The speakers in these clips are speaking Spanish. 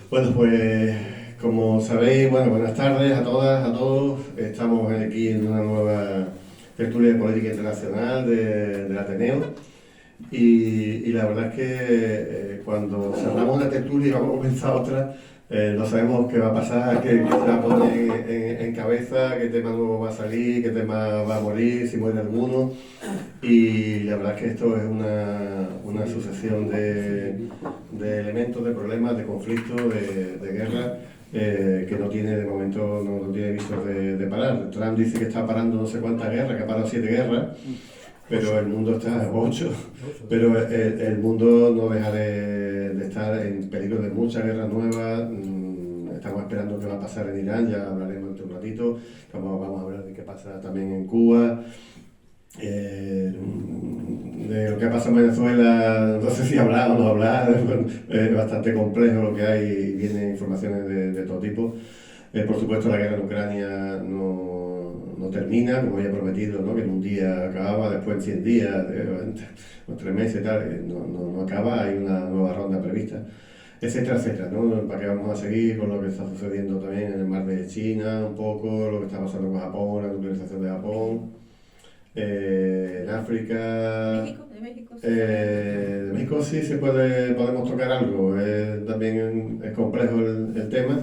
Bueno, pues como sabéis, bueno, buenas tardes a todas, a todos. Estamos aquí en una nueva tertulia de política internacional del Ateneo y la verdad es que cuando cerramos una tertulia y vamos a comenzar otra, no sabemos qué va a pasar, qué se va a poner en cabeza, qué tema nuevo va a salir, qué tema va a morir, si muere alguno. Y la verdad es que esto es una sucesión de elementos, de problemas, de conflictos, de guerra, que no tiene de momento no tiene visos de parar. Trump dice que está parando no sé cuántas guerras, que ha parado 7 guerras, pero el mundo está 8, pero el mundo no deja de estar en peligro de muchas guerras nuevas. Estamos esperando qué va a pasar en Irán, ya hablaremos dentro de un ratito. Vamos a hablar de qué pasa también en Cuba. De lo que pasa en Venezuela, no sé si hablar o no hablar, es bastante complejo lo que hay, vienen informaciones de todo tipo. Por supuesto, la guerra en Ucrania no termina, como había prometido, ¿no? Que en un día acababa, después en 100 días, en 3 meses y tal, no acaba, hay una nueva ronda prevista, etcétera, etcétera, ¿no? ¿Para qué vamos a seguir con lo que está sucediendo también en el mar de China, un poco, lo que está pasando con Japón, la nuclearización de Japón? En África, de México sí podemos tocar algo. También es complejo el tema,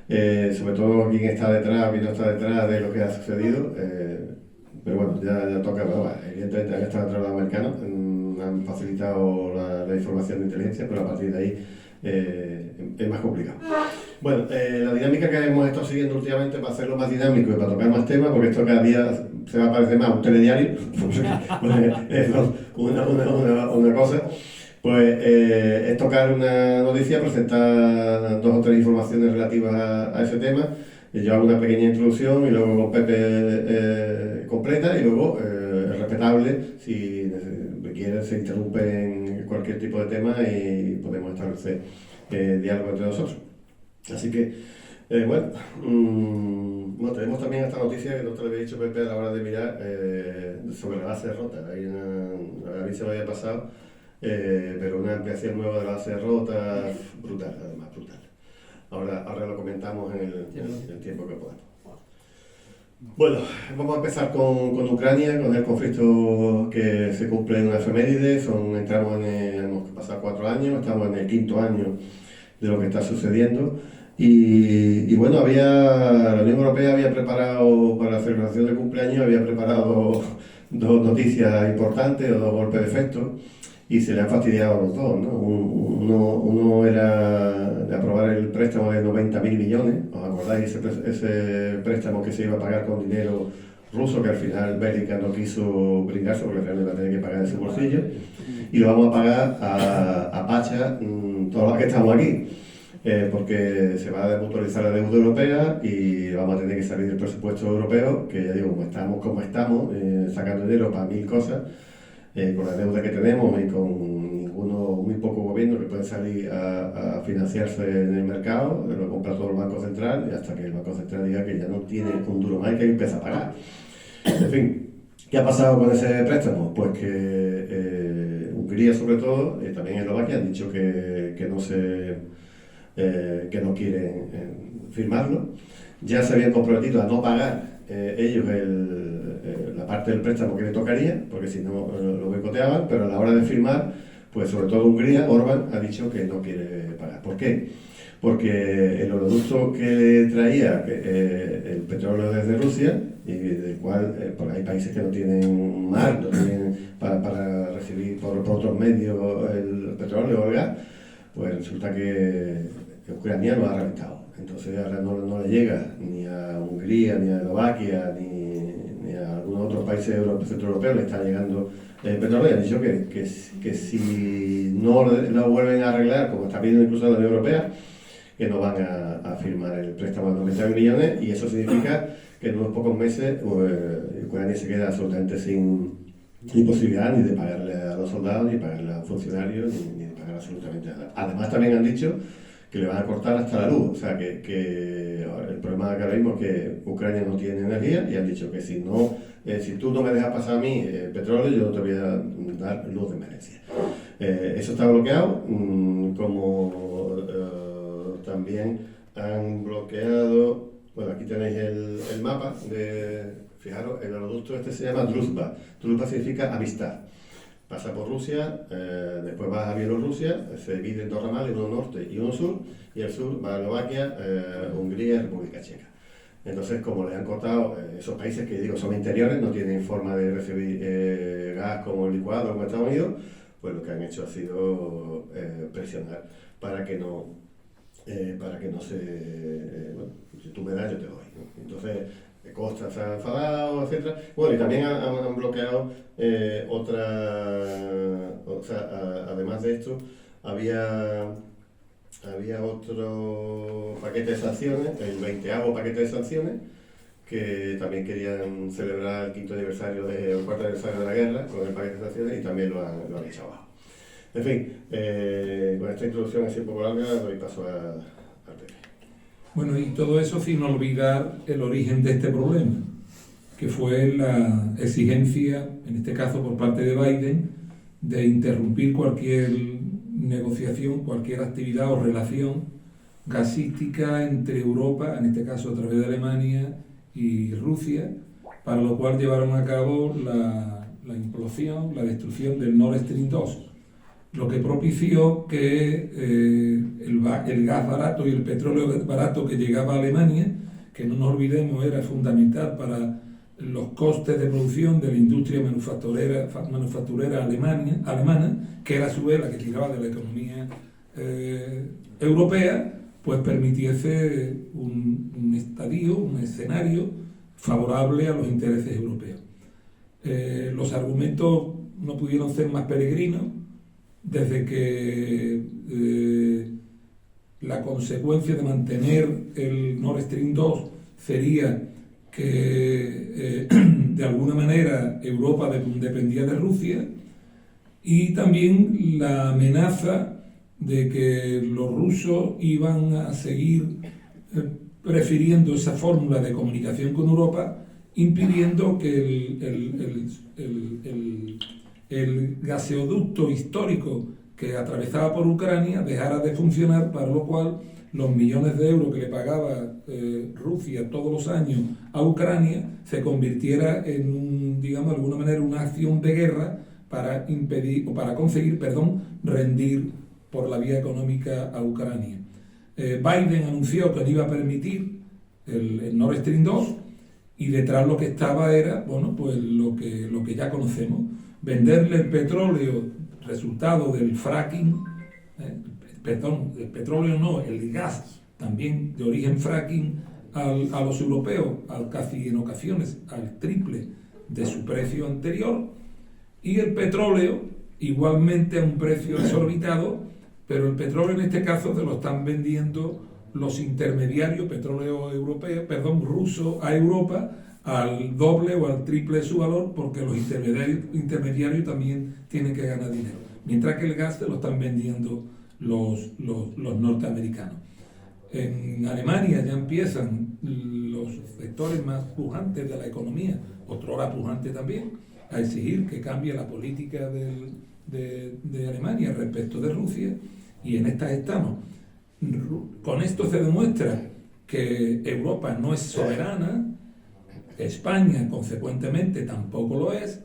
sobre todo quién está detrás, quién no está detrás de lo que ha sucedido. Pero bueno, ya toca. Bueno, evidentemente han estado detrás los americanos, han facilitado la información de inteligencia, pero a partir de ahí es más complicado. Bueno, la dinámica que hemos estado siguiendo últimamente para hacerlo más dinámico y para tocar más temas, porque esto cada día se va a parecer más a un telediario, es una cosa, pues es tocar una noticia, presentar 2 o 3 informaciones relativas a ese tema. Yo hago una pequeña introducción y luego con Pepe completa y luego es respetable si requiere, se interrumpe en cualquier tipo de tema y podemos establecer diálogo entre nosotros. Así que, bueno, tenemos también esta noticia que no te lo había dicho Pepe a la hora de mirar sobre la base de Rota. A mí se me había pasado, pero una ampliación nueva de la base de Rota, brutal, además, brutal. Ahora lo comentamos en el tiempo que podamos. Bueno, vamos a empezar con Ucrania, con el conflicto que se cumple en una efeméride. Hemos pasado 4 años, estamos en el 5.º año de lo que está sucediendo. Y bueno, la Unión Europea había preparado, para la celebración del cumpleaños, había preparado 2 noticias importantes o 2 golpes de efecto y se le han fastidiado los 2, ¿no? Uno era de aprobar el préstamo de 90.000 millones, ¿os acordáis? Ese préstamo que se iba a pagar con dinero ruso, que al final Bélgica no quiso brindarse porque al final iba a tener que pagar de su bolsillo, y lo vamos a pagar a Pacha, todos los que estamos aquí. Porque se va a desmutualizar la deuda europea y vamos a tener que salir del presupuesto europeo, que ya digo, como estamos sacando dinero para 1000 cosas, con la deuda que tenemos y con muy poco gobierno que puede salir a financiarse en el mercado, lo compra todo el Banco Central y hasta que el Banco Central diga que ya no tiene un duro más y que empieza a pagar. En fin, ¿qué ha pasado con ese préstamo? Pues que Hungría sobre todo, también Eslovaquia han dicho que no quieren firmarlo. Ya se habían comprometido a no pagar ellos la parte del préstamo que le tocaría, porque si no lo boicoteaban, pero a la hora de firmar, pues sobre todo Hungría, Orbán ha dicho que no quiere pagar. ¿Por qué? Porque el oleoducto que traía el petróleo desde Rusia, y del cual porque hay países que no tienen mar, no tienen para recibir por otros medios el petróleo o el gas, pues resulta que Ucrania lo ha reventado. Entonces ahora no le llega ni a Hungría, ni a Eslovaquia, ni a algunos otros países centroeuropeos le está llegando petróleo. Y han dicho que si no lo vuelven a arreglar, como está pidiendo incluso la Unión Europea, que no van a firmar el préstamo de 90 millones, y eso significa que en unos pocos meses Ucrania se queda absolutamente sin posibilidad ni de pagarle a los soldados, ni de pagarle a los funcionarios, ni de pagar absolutamente nada. Además también han dicho que le van a cortar hasta la luz, o sea que el problema que ahora mismo es que Ucrania no tiene energía y han dicho que si tú no me dejas pasar a mí petróleo, yo no te voy a dar luz de emergencia. Eso está bloqueado, como también han bloqueado, bueno, aquí tenéis el mapa fijaros, el oleoducto este se llama Druzhba. Druzhba significa amistad. Pasa por Rusia, después va a Bielorrusia, se divide en dos ramales, uno norte y uno sur, y el sur va a Eslovaquia, Hungría y República Checa. Entonces, como les han cortado esos países que digo son interiores, no tienen forma de recibir gas como licuado como Estados Unidos, pues lo que han hecho ha sido presionar para que no bueno, si tú me das yo te doy, ¿no? Entonces Costa se ha enfadado, etcétera. Bueno, y también han bloqueado o sea, además de esto, había otro paquete de sanciones, el 20º paquete de sanciones, que también querían celebrar el quinto aniversario o el cuarto aniversario de la guerra con el paquete de sanciones y también lo han echado abajo. En fin, con esta introducción así un poco larga, doy paso al Pepe. Bueno, y todo eso sin olvidar el origen de este problema, que fue la exigencia, en este caso por parte de Biden, de interrumpir cualquier negociación, cualquier actividad o relación gasística entre Europa, en este caso a través de Alemania y Rusia, para lo cual llevaron a cabo la implosión, la destrucción del Nord Stream 2, lo que propició que el gas barato y el petróleo barato que llegaba a Alemania, que no nos olvidemos era fundamental para los costes de producción de la industria manufacturera alemana, que era a su vez la que tiraba de la economía europea, pues permitiese un estadio, un escenario favorable a los intereses europeos. Los argumentos no pudieron ser más peregrinos, desde que la consecuencia de mantener el Nord Stream 2 sería que de alguna manera Europa dependía de Rusia, y también la amenaza de que los rusos iban a seguir prefiriendo esa fórmula de comunicación con Europa, impidiendo que el gaseoducto histórico que atravesaba por Ucrania dejara de funcionar, para lo cual los millones de euros que le pagaba Rusia todos los años a Ucrania se convirtiera en digamos de alguna manera, una acción de guerra para impedir o para conseguir, rendir por la vía económica a Ucrania. Biden anunció que no iba a permitir el Nord Stream 2, y detrás lo que estaba era, bueno, pues lo que ya conocemos, venderle el petróleo resultado del fracking, el petróleo no, el gas también de origen fracking a los europeos, casi en ocasiones al triple de su precio anterior, y el petróleo igualmente a un precio exorbitado, pero el petróleo en este caso se lo están vendiendo los intermediarios, ruso a Europa, al doble o al triple de su valor, porque los intermediarios también tienen que ganar dinero, mientras que el gas se lo están vendiendo los norteamericanos. En Alemania ya empiezan los sectores más pujantes de la economía, otrora pujante también, a exigir que cambie la política de Alemania respecto de Rusia, y en estas estamos. Con esto se demuestra que Europa no es soberana, España consecuentemente tampoco lo es,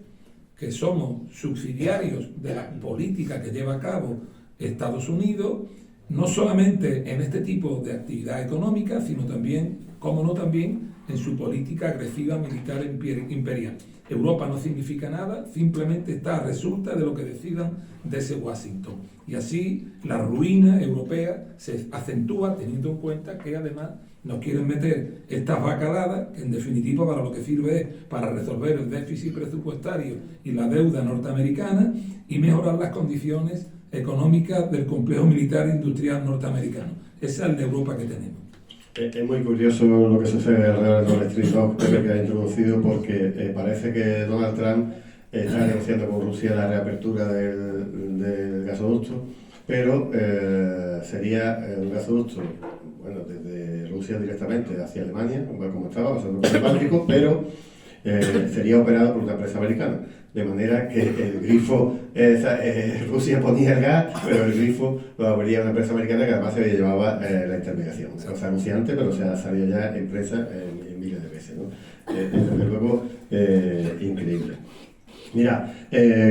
que somos subsidiarios de la política que lleva a cabo Estados Unidos, no solamente en este tipo de actividad económica, sino también, como no también, en su política agresiva militar imperial. Europa no significa nada, simplemente está a resulta de lo que decidan desde Washington. Y así la ruina europea se acentúa, teniendo en cuenta que además nos quieren meter estas bacaladas, que en definitiva para lo que sirve es para resolver el déficit presupuestario y la deuda norteamericana y mejorar las condiciones económicas del complejo militar e industrial norteamericano. Esa es la Europa que tenemos. Es muy curioso lo que sucede alrededor de Nord Stream 2, que ha introducido, porque parece que Donald Trump está negociando con Rusia la reapertura del gasoducto, pero sería un gasoducto, bueno, desde Rusia directamente hacia Alemania, como estaba, pasando por el Báltico, pero sería operado por una empresa americana. De manera que el grifo, Rusia ponía el gas, pero el grifo lo abría una empresa americana que además se llevaba la intermediación. Una cosa anunciante, pero se ha salido ya empresa en miles de veces, ¿no? Desde luego, increíble. Mira,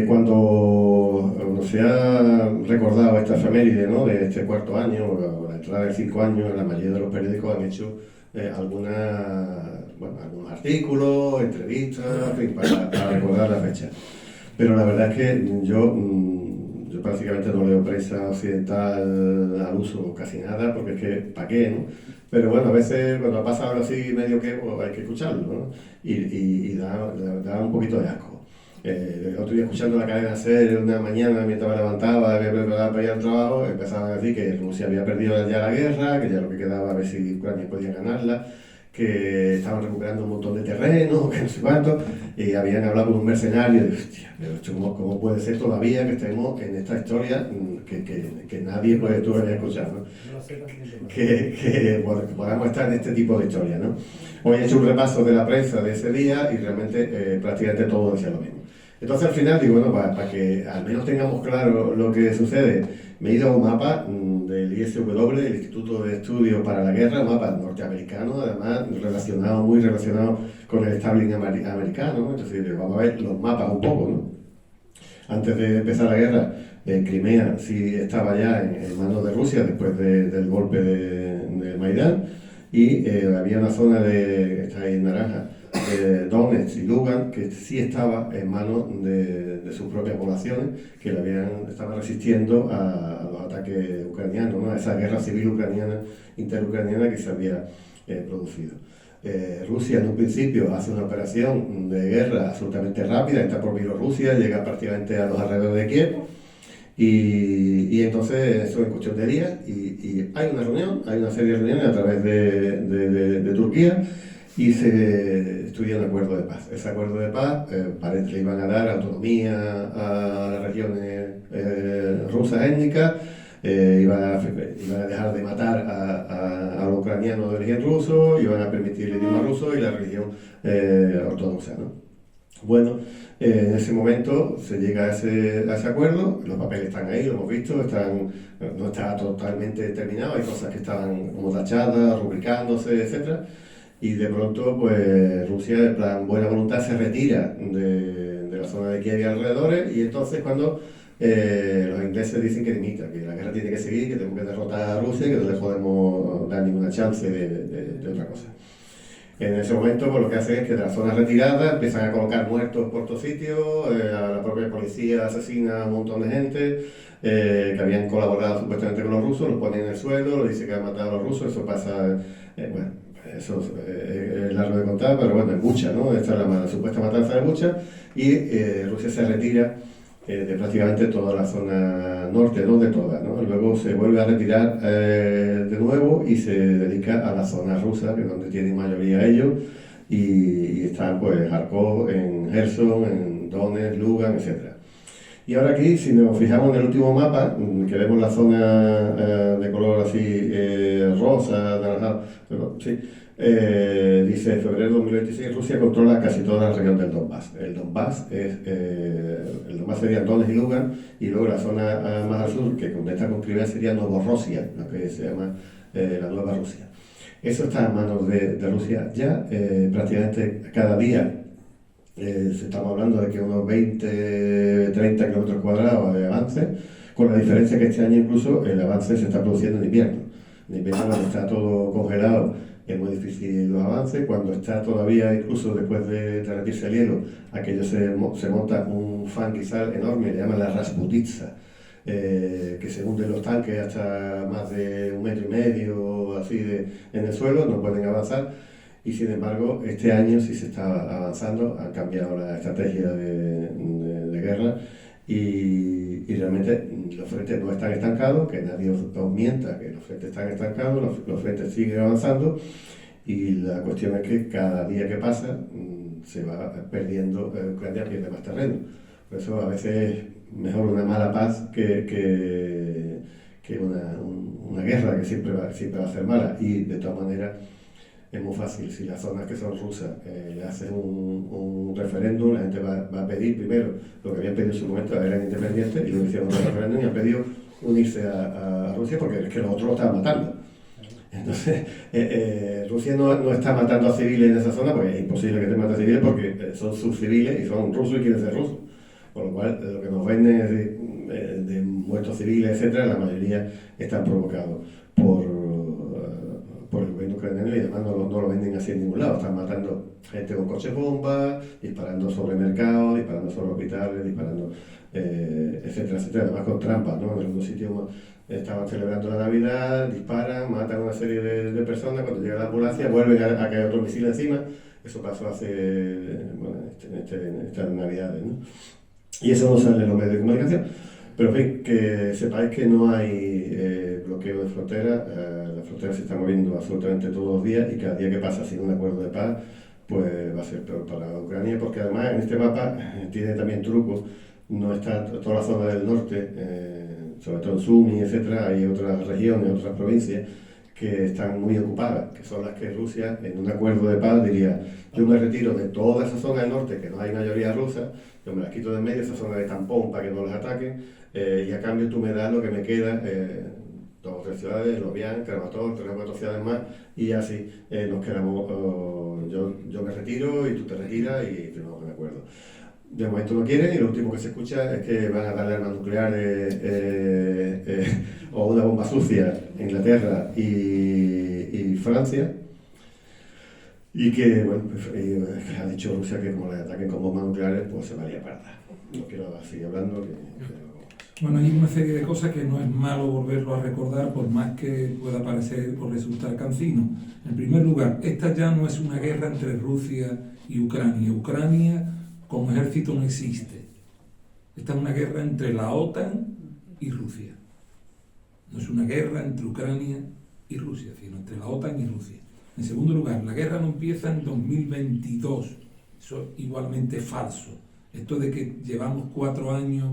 cuando se ha recordado esta efeméride, ¿no?, de este cuarto año, o la entrada de 5 años, la mayoría de los periódicos han hecho algunos artículos, entrevistas, en fin, para recordar la fecha. Pero la verdad es que yo prácticamente no leo prensa occidental al uso casi nada, porque es que, ¿para qué, no? Pero bueno, a veces cuando pasa algo así medio que, pues, hay que escucharlo, ¿no? Y da un poquito de asco. El otro día, escuchando la cadena SER una mañana mientras me levantaba, me preparaba para ir al trabajo, empezaban a decir que Rusia había perdido ya la guerra, que ya lo que quedaba a ver si Ucrania podía ganarla, que estaban recuperando un montón de terreno, que no sé cuánto, y habían hablado con un mercenario, y hostia, pero ¿cómo puede ser todavía que estemos en esta historia que nadie puede todavía escuchar, ¿no? Que podamos estar en este tipo de historia, ¿no? Hoy he hecho un repaso de la prensa de ese día y realmente prácticamente todo decía lo mismo. Entonces al final digo, bueno, para que al menos tengamos claro lo que sucede, me he ido a un mapa del ISW, el Instituto de Estudios para la Guerra, un mapa norteamericano, además muy relacionado con el establishment americano, ¿no? Entonces vamos a ver los mapas un poco, ¿no? Antes de empezar la guerra, Crimea sí estaba ya en manos de Rusia después del golpe de Maidán, y había una zona que está ahí en naranja, Donetsk y Lugansk, que sí estaba en manos de sus propias poblaciones, que estaban resistiendo a los ataques ucranianos, ¿no?, a esa guerra civil interucraniana que se había producido. Rusia en un principio hace una operación de guerra absolutamente rápida, entra por Bielorrusia, llega prácticamente a los alrededores de Kiev, y entonces eso en cuestión de días, y hay una serie de reuniones a través de Turquía, y se estudia un acuerdo de paz. Ese acuerdo de paz parece que le iban a dar autonomía a las regiones rusas étnicas, iban a dejar de matar a los ucranianos de origen ruso, iban a permitir el idioma ruso y la religión ortodoxa, ¿no? Bueno, en ese momento se llega a ese acuerdo, los papeles están ahí, lo hemos visto, no está totalmente terminado, hay cosas que estaban como tachadas, rubricándose, etc. Y de pronto, pues Rusia, en plan buena voluntad, se retira de la zona de Kiev y alrededores, y entonces cuando los ingleses dicen que la guerra tiene que seguir, que tenemos que derrotar a Rusia, que no le podemos dar ninguna chance de otra cosa. En ese momento, pues lo que hacen es que de la zona retirada empiezan a colocar muertos por todos sitios, a la propia policía asesina a un montón de gente que habían colaborado supuestamente con los rusos, los ponen en el suelo, les dice que han matado a los rusos, eso pasa, bueno, eso es largo de contar, pero bueno, en Bucha, ¿no? Esta es la supuesta matanza de Bucha, y Rusia se retira de prácticamente toda la zona norte, no de toda, ¿no? Luego se vuelve a retirar de nuevo y se dedica a la zona rusa, que es donde tienen mayoría ellos, y están pues en Kharkov, en Gerson, en Donetsk, Lugansk, etc. Y ahora aquí, si nos fijamos en el último mapa, que vemos la zona de color así rosa, naranjado, sí, dice febrero de 2026, Rusia controla casi toda la región del Donbass. El Donbass sería Donetsk y Lugansk, y luego la zona más al sur, que conecta con Crimea, sería Novorossiya, lo que se llama la Nueva Rusia. Eso está en manos de Rusia ya, prácticamente cada día. Estamos hablando de que unos 20-30 kilómetros cuadrados de avance, con la diferencia que este año incluso el avance se está produciendo en invierno. En invierno, cuando está todo congelado, es muy difícil los avances. Cuando está todavía, incluso después de derretirse el hielo, aquello se monta un fanguizal enorme, le llaman la Rasputitsa, que se hunden los tanques hasta más de 1,5 metros así en el suelo, no pueden avanzar. Y sin embargo, este año sí se está avanzando, han cambiado la estrategia de guerra, y realmente los frentes no están estancados, que nadie os mienta que los frentes están estancados, los frentes siguen avanzando, y la cuestión es que cada día que pasa se va perdiendo, Ucrania pierde más terreno. Por eso a veces es mejor una mala paz que una guerra que siempre va a ser mala, y de todas maneras es muy fácil. Si las zonas que son rusas hacen un referéndum, la gente va a pedir primero lo que habían pedido en su momento, eran independientes, y luego hicieron otro referéndum y han pedido unirse a Rusia porque es que los otros lo estaban matando. Entonces, Rusia no está matando a civiles en esa zona, porque es imposible que te mate a civiles porque son sus civiles y son rusos y quieren ser rusos. Con lo cual, lo que nos venden de muertos civiles, etcétera, la mayoría están provocados por el gobierno ucraniano, y además no lo venden así en ningún lado. Están matando gente con coches bombas, disparando sobre mercados, disparando sobre hospitales, disparando, etcétera, etcétera. Además con trampas, ¿no? En algunos sitios estaban celebrando la Navidad, disparan, matan a una serie de personas, cuando llega la ambulancia vuelven a caer otro misil encima. Eso pasó hace, bueno, estas Navidades, ¿no? Y eso no sale en los medios de comunicación. Pero en fin, que sepáis que no hay bloqueo de frontera. La frontera se está moviendo absolutamente todos los días, y cada día que pasa sin un acuerdo de paz pues va a ser peor para Ucrania, porque además en este mapa tiene también trucos. No está toda la zona del norte, sobre todo en Sumy, etcétera. Hay otras regiones, otras provincias que están muy ocupadas, que son las que Rusia, en un acuerdo de paz, diría: yo me retiro de toda esa zona del norte, que no hay mayoría rusa, yo me las quito de en medio, esa zona de tampón, para que no las ataquen, y a cambio tú me das lo que me queda, 2 o 3 ciudades, Lovian, Kramatorsk, 3 o 4 ciudades más, y así nos quedamos, yo me retiro y tú te retiras y firmamos un acuerdo. De momento no quieren, y lo último que se escucha es que van a darle armas nucleares o una bomba sucia a Inglaterra y Francia, y que, bueno, ha dicho Rusia que como le ataquen con bombas nucleares, pues se va a liar parda. No quiero seguir hablando. Bueno, hay una serie de cosas que no es malo volverlo a recordar, por más que pueda parecer o resultar cansino. En primer lugar, esta ya no es una guerra entre Rusia y Ucrania. Ucrania como ejército no existe. Esta es una guerra entre la OTAN y Rusia. No es una guerra entre Ucrania y Rusia, sino entre la OTAN y Rusia. En segundo lugar, la guerra no empieza en 2022. Eso es igualmente falso. Esto de que llevamos 4 años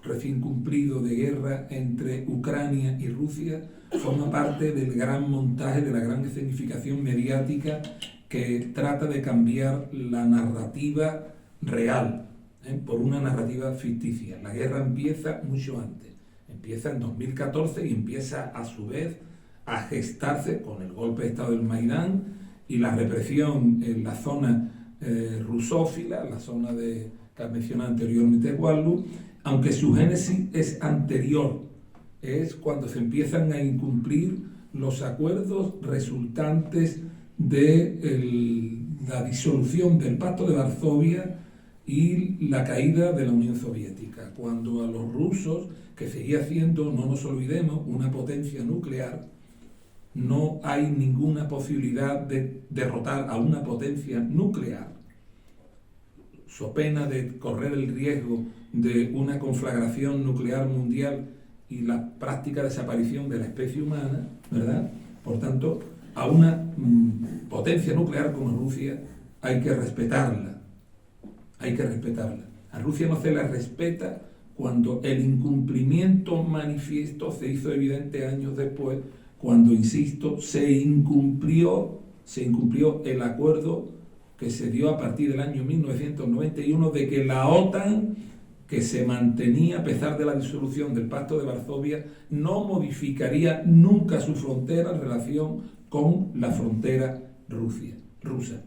recién cumplidos de guerra entre Ucrania y Rusia forma parte del gran montaje, de la gran escenificación mediática que trata de cambiar la narrativa real por una narrativa ficticia. La guerra empieza mucho antes. Empieza en 2014 y empieza a su vez a gestarse con el golpe de Estado del Maidán y la represión en la zona rusófila, la zona que has mencionado anteriormente, Wallu, aunque su génesis es anterior, es cuando se empiezan a incumplir los acuerdos resultantes de la disolución del Pacto de Varsovia y la caída de la Unión Soviética, cuando a los rusos, que seguía siendo, no nos olvidemos, una potencia nuclear, no hay ninguna posibilidad de derrotar a una potencia nuclear, so pena de correr el riesgo de una conflagración nuclear mundial y la práctica desaparición de la especie humana, ¿verdad? Por tanto, a una potencia nuclear como Rusia hay que respetarla. Hay que respetarla. A Rusia no se la respeta cuando el incumplimiento manifiesto se hizo evidente años después, cuando, insisto, se incumplió el acuerdo que se dio a partir del año 1991 de que la OTAN, que se mantenía a pesar de la disolución del Pacto de Varsovia, no modificaría nunca su frontera en relación con la frontera rusa.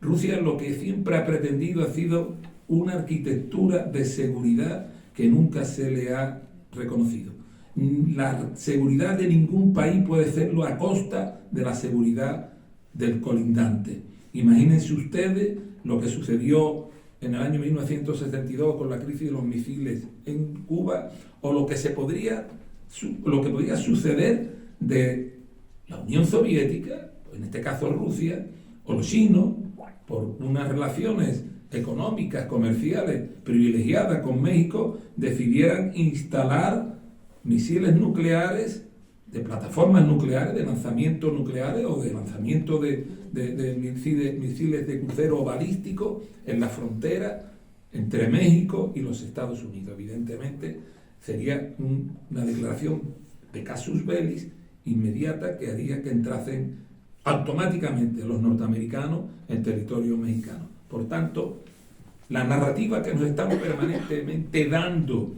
Rusia lo que siempre ha pretendido ha sido una arquitectura de seguridad que nunca se le ha reconocido. La seguridad de ningún país puede serlo a costa de la seguridad del colindante. Imagínense ustedes lo que sucedió en el año 1962 con la crisis de los misiles en Cuba, o lo que podría suceder de la Unión Soviética, en este caso Rusia, o los chinos, por unas relaciones económicas, comerciales privilegiadas con México, decidieran instalar misiles nucleares, de plataformas nucleares, de lanzamientos nucleares o de lanzamiento de misiles de crucero balístico en la frontera entre México y los Estados Unidos. Evidentemente sería una declaración de casus belli inmediata que haría que entrasen automáticamente los norteamericanos en territorio mexicano. Por tanto, la narrativa que nos estamos permanentemente dando,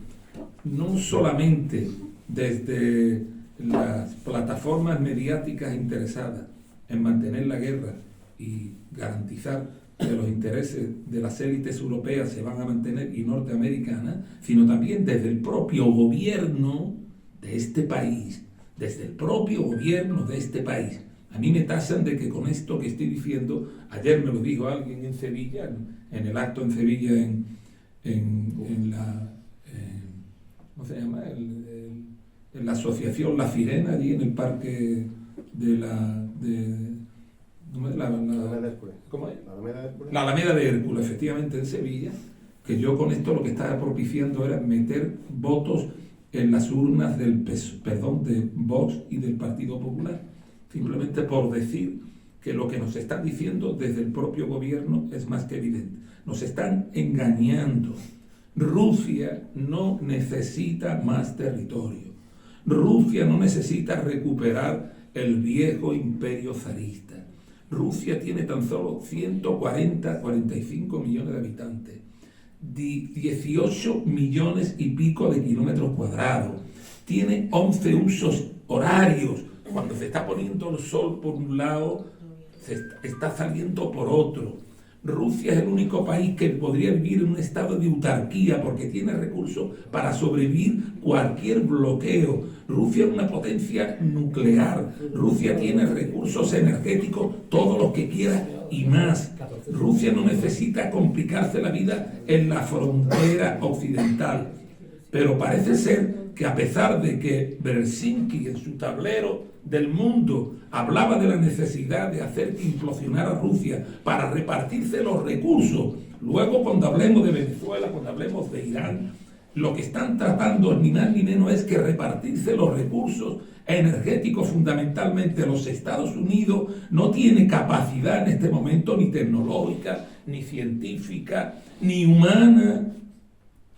no solamente desde las plataformas mediáticas interesadas en mantener la guerra y garantizar que los intereses de las élites europeas se van a mantener y norteamericanas, sino también desde el propio gobierno de este país, desde el propio gobierno de este país. A mí me tasan de que con esto que estoy diciendo, ayer me lo dijo alguien en Sevilla, en el acto en Sevilla, en la, ¿cómo se llama? En la asociación La Sirena, allí en el parque de ¿cómo es? La Alameda de Hércules, efectivamente, en Sevilla, que yo con esto lo que estaba propiciando era meter votos en las urnas de Vox y del Partido Popular, simplemente por decir que lo que nos están diciendo desde el propio gobierno es más que evidente. Nos están engañando. Rusia no necesita más territorio. Rusia no necesita recuperar el viejo imperio zarista. Rusia tiene tan solo 45 millones de habitantes, 18 millones y pico de kilómetros cuadrados, tiene 11 usos horarios. Cuando se está poniendo el sol por un lado, se está saliendo por otro. Rusia es el único país que podría vivir en un estado de autarquía porque tiene recursos para sobrevivir cualquier bloqueo. Rusia es una potencia nuclear. Rusia tiene recursos energéticos, todos los que quiera y más. Rusia no necesita complicarse la vida en la frontera occidental. Pero parece ser que a pesar de que Helsinki en su tablero del mundo hablaba de la necesidad de hacer que implosionara Rusia para repartirse los recursos, luego cuando hablemos de Venezuela, cuando hablemos de Irán, lo que están tratando ni más ni menos es que repartirse los recursos energéticos. Fundamentalmente los Estados Unidos no tiene capacidad en este momento ni tecnológica, ni científica, ni humana,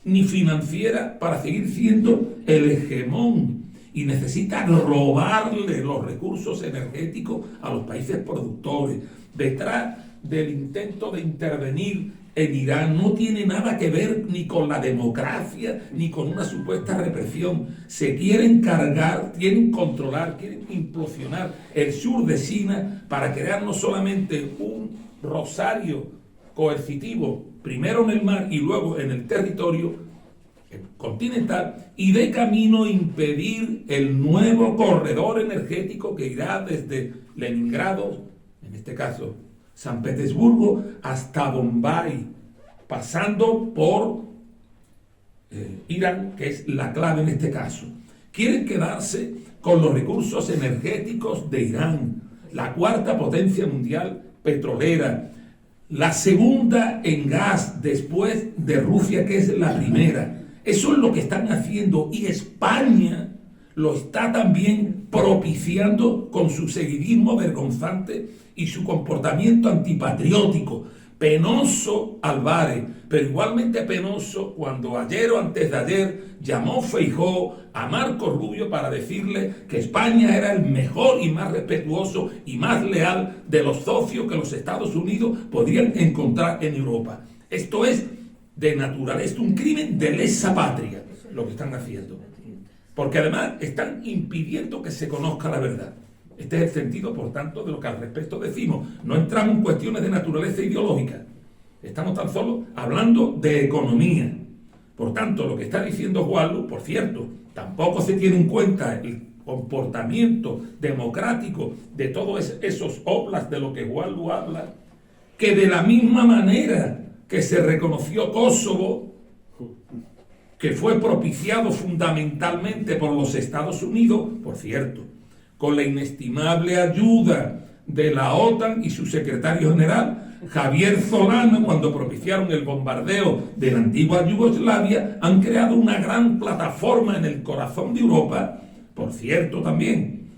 ni financiera para seguir siendo el hegemón, y necesita robarle los recursos energéticos a los países productores. Detrás del intento de intervenir en Irán no tiene nada que ver ni con la democracia ni con una supuesta represión. Se quieren cargar, quieren controlar, quieren implosionar el sur de China para crear no solamente un rosario coercitivo, primero en el mar y luego en el territorio continental, y de camino impedir el nuevo corredor energético que irá desde Leningrado, en este caso San Petersburgo, hasta Bombay, pasando por Irán, que es la clave en este caso. Quieren quedarse con los recursos energéticos de Irán, la cuarta potencia mundial petrolera, la segunda en gas después de Rusia, que es la primera. Eso es lo que están haciendo, y España lo está también propiciando con su seguidismo vergonzante y su comportamiento antipatriótico. Penoso Álvarez, pero igualmente penoso cuando ayer o antes de ayer llamó Feijóo a Marco Rubio para decirle que España era el mejor y más respetuoso y más leal de los socios que los Estados Unidos podrían encontrar en Europa. Esto es de naturaleza, es un crimen de lesa patria lo que están haciendo, porque además están impidiendo que se conozca la verdad. Este es el sentido, por tanto, de lo que al respecto decimos. No entramos en cuestiones de naturaleza ideológica, estamos tan solo hablando de economía. Por tanto, lo que está diciendo Juanlu, por cierto, tampoco se tiene en cuenta el comportamiento democrático de todos esos oblas de lo que Juanlu habla, que de la misma manera que se reconoció Kosovo, que fue propiciado fundamentalmente por los Estados Unidos, por cierto, con la inestimable ayuda de la OTAN y su secretario general, Javier Solana, cuando propiciaron el bombardeo de la antigua Yugoslavia, han creado una gran plataforma en el corazón de Europa, por cierto también,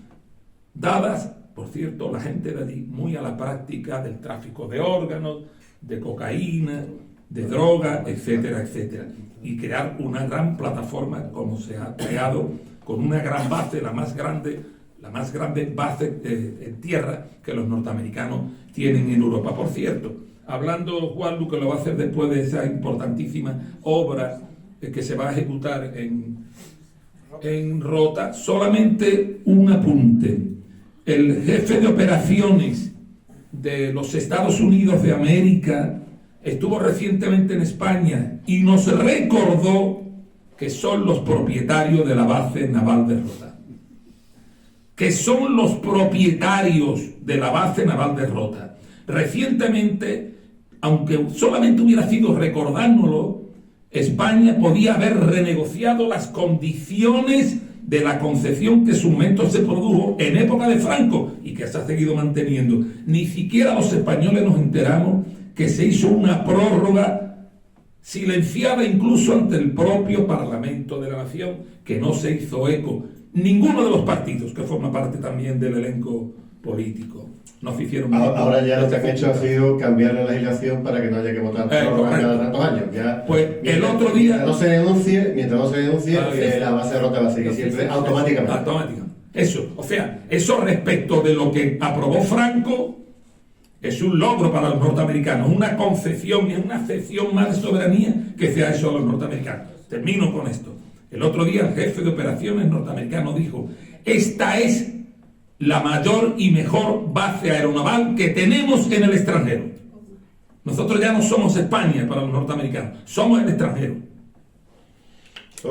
dadas, por cierto, la gente de allí muy a la práctica del tráfico de órganos, de cocaína, de droga, etcétera, etcétera. Y crear una gran plataforma como se ha creado, con una gran base, la más grande, la más grande base en tierra que los norteamericanos tienen en Europa. Por cierto, hablando Juan, que lo va a hacer después de esa importantísima obra que se va a ejecutar en Rota, solamente un apunte. El jefe de operaciones de los Estados Unidos de América estuvo recientemente en España y nos recordó que son los propietarios de la base naval de Rota. Que son los propietarios de la base naval de Rota. Recientemente, aunque solamente hubiera sido recordárnoslo, España podía haber renegociado las condiciones de la concesión que en su momento se produjo en época de Franco y que se ha seguido manteniendo. Ni siquiera los españoles nos enteramos que se hizo una prórroga silenciada incluso ante el propio Parlamento de la Nación, que no se hizo eco. Ninguno de los partidos que forma parte también del elenco político no se hicieron. Ahora ya lo que han hecho ha sido cambiar la legislación para que no haya que votar cada tantos años. Ya, pues el otro día... Mientras no se denuncie, la base de Rota va a seguir siempre automáticamente. Automáticamente. Eso respecto de lo que aprobó Franco es un logro para los norteamericanos, una concesión y una cesión más de soberanía que se ha hecho a los norteamericanos. Termino con esto. El otro día el jefe de operaciones norteamericano dijo: esta es la mayor y mejor base aeronaval que tenemos en el extranjero. Nosotros ya no somos España para los norteamericanos, somos el extranjero.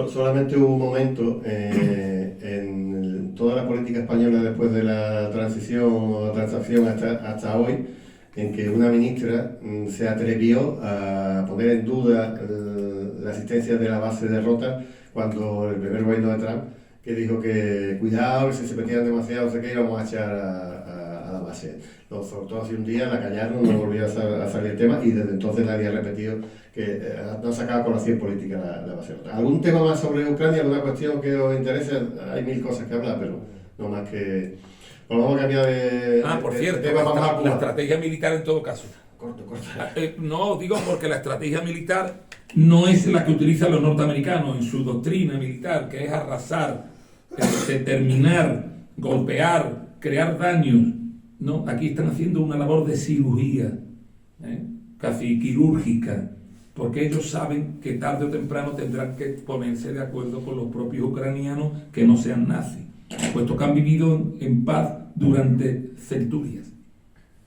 Solamente hubo un momento en toda la política española después de la transición o la transacción hasta hoy, en que una ministra se atrevió a poner en duda la existencia de la base de Rota cuando el primer gobierno de Trump, que dijo que cuidado, que si se metían demasiado, no sé qué, íbamos a echar a la base. Lo soltó así un día, la callaron, no volvió a salir el tema y desde entonces nadie ha repetido que no ha sacado a colación política la base. ¿Algún tema más sobre Ucrania? ¿Alguna cuestión que os interese? Hay mil cosas que hablar, pero no más que... Pues vamos a cambiar de... por cierto, tema, la estrategia militar en todo caso. Corto. No, digo porque la estrategia militar no es la que utilizan los norteamericanos en su doctrina militar, que es arrasar, determinar, golpear, crear daños. No, aquí están haciendo una labor de cirugía, casi quirúrgica, porque ellos saben que tarde o temprano tendrán que ponerse de acuerdo con los propios ucranianos que no sean nazis, puesto que han vivido en paz durante centurias,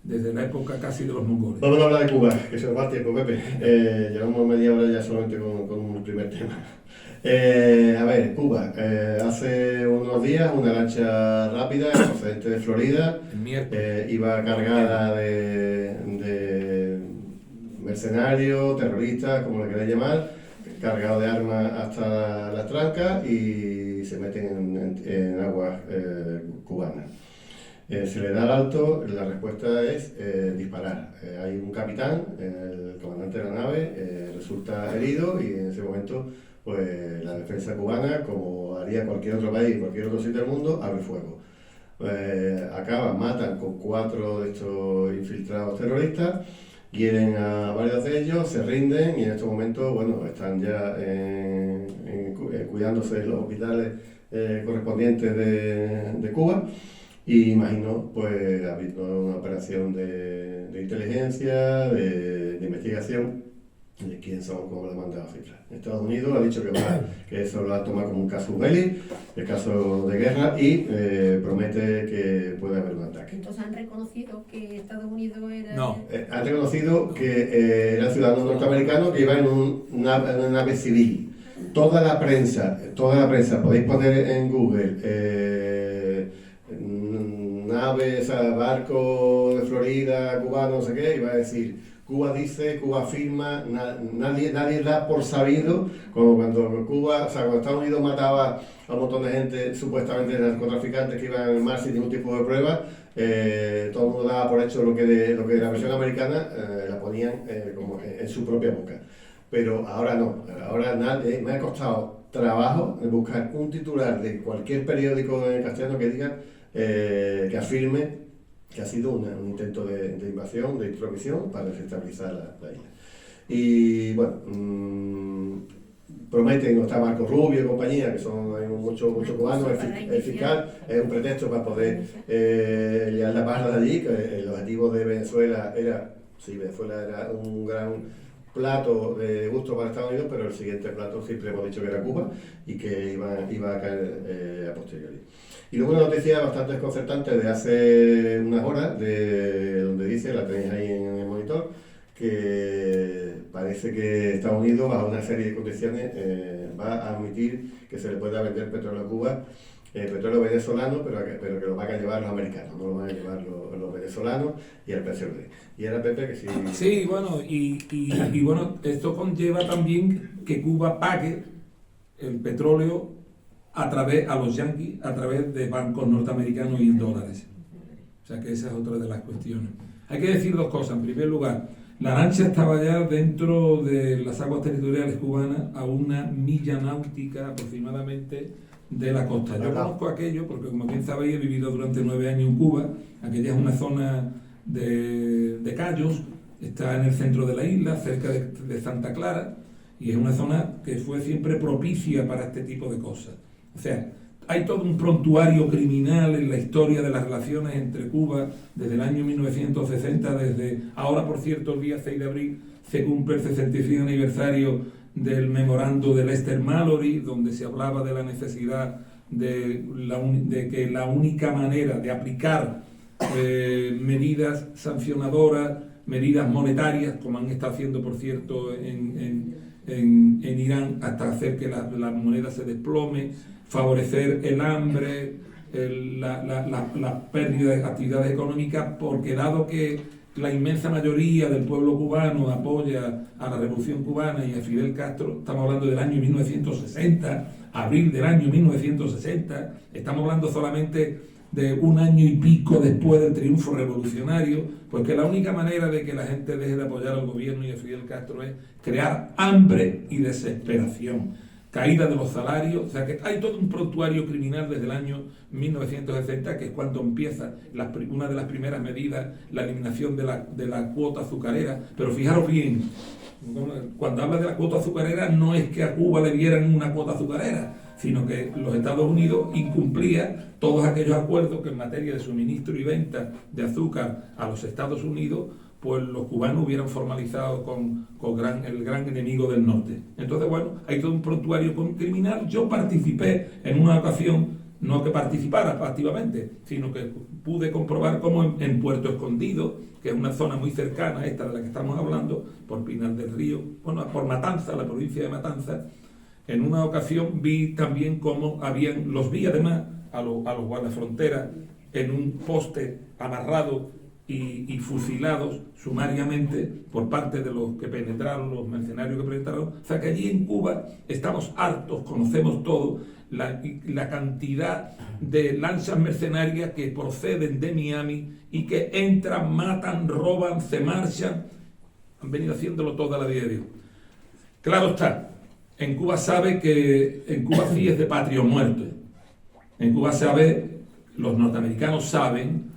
desde la época casi de los mongoles. Vamos a hablar de Cuba, que se nos va el tiempo, Pepe. Llevamos media hora ya solamente con un primer tema. A ver, Cuba. Hace unos días una lancha rápida procedente de Florida iba cargada de mercenarios, terroristas, como le queráis llamar, cargado de armas hasta las trancas y se meten en aguas cubanas. Se le da el alto, la respuesta es disparar. Hay un capitán, el comandante de la nave, resulta herido y en ese momento pues la defensa cubana, como haría cualquier otro país, cualquier otro sitio del mundo, abre fuego. Matan con 4 de estos infiltrados terroristas, hieren a varios de ellos, se rinden y en estos momentos, bueno, están ya cuidándose en los hospitales correspondientes de Cuba. Y imagino, pues, habiendo una operación de inteligencia, de investigación, de quién son, como le manda la cifra. Estados Unidos ha dicho que eso lo ha tomado como un casus belli, el caso de guerra, y promete que puede haber un ataque. Entonces han reconocido que Estados Unidos era... No, han reconocido que era ciudadano norteamericano que iba en una nave civil. Toda la prensa, podéis poner en Google... naves, barco de Florida, cubano, no sé qué, iba a decir, Cuba dice, Cuba afirma, nadie da por sabido, como cuando cuando Estados Unidos mataba a un montón de gente, supuestamente narcotraficantes que iban en el mar sin ningún tipo de prueba, todo el mundo daba por hecho lo que la versión americana la ponían como en su propia boca. Pero ahora no, ahora nadie, me ha costado trabajo buscar un titular de cualquier periódico en castellano que diga que afirme que ha sido un intento de invasión, de intromisión para desestabilizar la isla. Y bueno, prometen, no está Marco Rubio y compañía, que son hay muchos cubanos, el fiscal es un pretexto para poder liar la parra de allí, que el objetivo de Venezuela era, sí, Venezuela era un gran plato de gusto para Estados Unidos, pero el siguiente plato siempre hemos dicho que era Cuba y que iba a caer a posteriori. Y luego una noticia bastante desconcertante de hace unas horas, donde dice, la tenéis ahí en el monitor, que parece que Estados Unidos, bajo una serie de condiciones, va a admitir que se le pueda vender petróleo a Cuba, petróleo venezolano, pero que lo van a llevar los americanos, no lo van a llevar los venezolanos y el precio de. Y era Pepe que sí. Sí, bueno, y bueno, esto conlleva también que Cuba pague el petróleo a los yanquis a través de bancos norteamericanos y en dólares. O sea que esa es otra de las cuestiones. Hay que decir dos cosas. En primer lugar, la lancha estaba ya dentro de las aguas territoriales cubanas a 1 milla náutica aproximadamente de la costa. Yo conozco aquello porque, como bien sabéis, he vivido durante 9 años en Cuba. Aquella es una zona de cayos, está en el centro de la isla, cerca de Santa Clara, y es una zona que fue siempre propicia para este tipo de cosas. O sea, hay todo un prontuario criminal en la historia de las relaciones entre Cuba desde el año 1960, desde ahora, por cierto, el día 6 de abril se cumple el 65 aniversario del memorando de Lester Mallory, donde se hablaba de la necesidad de que la única manera de aplicar medidas sancionadoras, medidas monetarias, como han estado haciendo, por cierto, en Irán, hasta hacer que la moneda se desplome, favorecer el hambre, la pérdida de actividades económicas, porque dado que la inmensa mayoría del pueblo cubano apoya a la Revolución Cubana y a Fidel Castro, estamos hablando del año 1960, abril del año 1960, estamos hablando solamente de 1 año y pico después del triunfo revolucionario, porque la única manera de que la gente deje de apoyar al gobierno y a Fidel Castro es crear hambre y desesperación, caída de los salarios. O sea que hay todo un prontuario criminal desde el año 1960, que es cuando empieza una de las primeras medidas, la eliminación de la cuota azucarera. Pero fijaros bien, cuando habla de la cuota azucarera no es que a Cuba le dieran una cuota azucarera, sino que los Estados Unidos incumplía todos aquellos acuerdos que en materia de suministro y venta de azúcar a los Estados Unidos, pues los cubanos hubieran formalizado con el gran enemigo del norte. Entonces, bueno, hay todo un prontuario criminal. Yo participé en una ocasión, no que participara activamente, sino que pude comprobar cómo en Puerto Escondido, que es una zona muy cercana a esta de la que estamos hablando, por Pinar del Río, bueno, por Matanza, la provincia de Matanza, en una ocasión vi también cómo los vi además a los guardafronteras en un poste amarrado y fusilados sumariamente por parte de los que penetraron, los mercenarios que penetraron. O sea que allí en Cuba estamos hartos, conocemos todo, la cantidad de lanchas mercenarias que proceden de Miami y que entran, matan, roban, se marchan, han venido haciéndolo toda la vida de Dios. Claro está, en Cuba sí es de patria o muerte. En Cuba los norteamericanos saben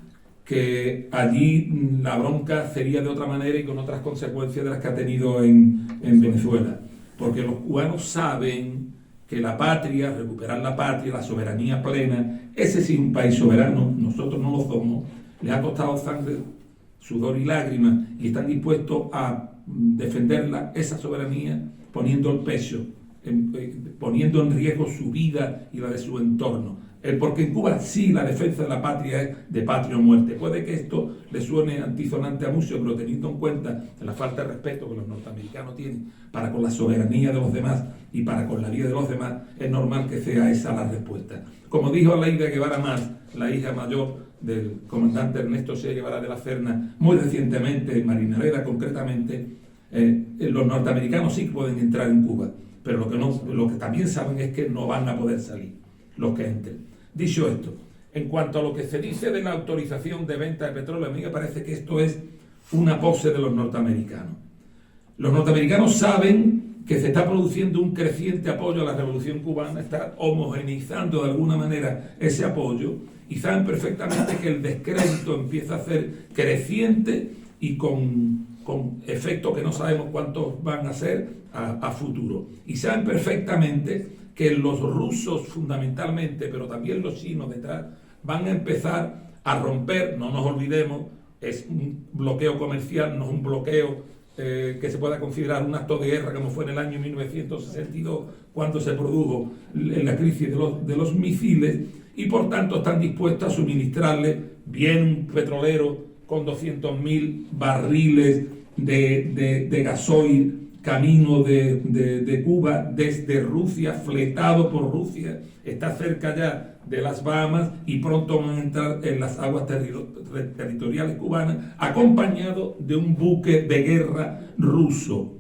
que allí la bronca sería de otra manera y con otras consecuencias de las que ha tenido en Venezuela. Porque los cubanos saben que la patria, recuperar la patria, la soberanía plena, ese sí es un país soberano, nosotros no lo somos, les ha costado sangre, sudor y lágrimas, y están dispuestos a defenderla, esa soberanía, poniendo el peso, poniendo en riesgo su vida y la de su entorno. Porque en Cuba sí la defensa de la patria es de patria o muerte. Puede que esto le suene antisonante a muchos, pero teniendo en cuenta la falta de respeto que los norteamericanos tienen para con la soberanía de los demás y para con la vida de los demás, es normal que sea esa la respuesta. Como dijo Aleida Guevara Más, la hija mayor del comandante Ernesto Che Guevara de la Serna, muy recientemente, en Marinaleda concretamente, los norteamericanos sí pueden entrar en Cuba, pero lo que también saben es que no van a poder salir los que entren. Dicho esto, en cuanto a lo que se dice de la autorización de venta de petróleo, a mí me parece que esto es una pose de los norteamericanos. Los norteamericanos saben que se está produciendo un creciente apoyo a la Revolución Cubana, está homogeneizando de alguna manera ese apoyo, y saben perfectamente que el descrédito empieza a ser creciente y con con efectos que no sabemos cuántos van a ser a futuro. Y saben perfectamente que los rusos fundamentalmente, pero también los chinos detrás, van a empezar a romper, no nos olvidemos, es un bloqueo comercial, no es un bloqueo que se pueda considerar un acto de guerra como fue en el año 1962 cuando se produjo la crisis de los misiles, y por tanto están dispuestos a suministrarle bien un petrolero con 200.000 barriles de gasoil camino de Cuba desde Rusia, fletado por Rusia, está cerca ya de las Bahamas y pronto van a entrar en las aguas territoriales cubanas, acompañado de un buque de guerra ruso.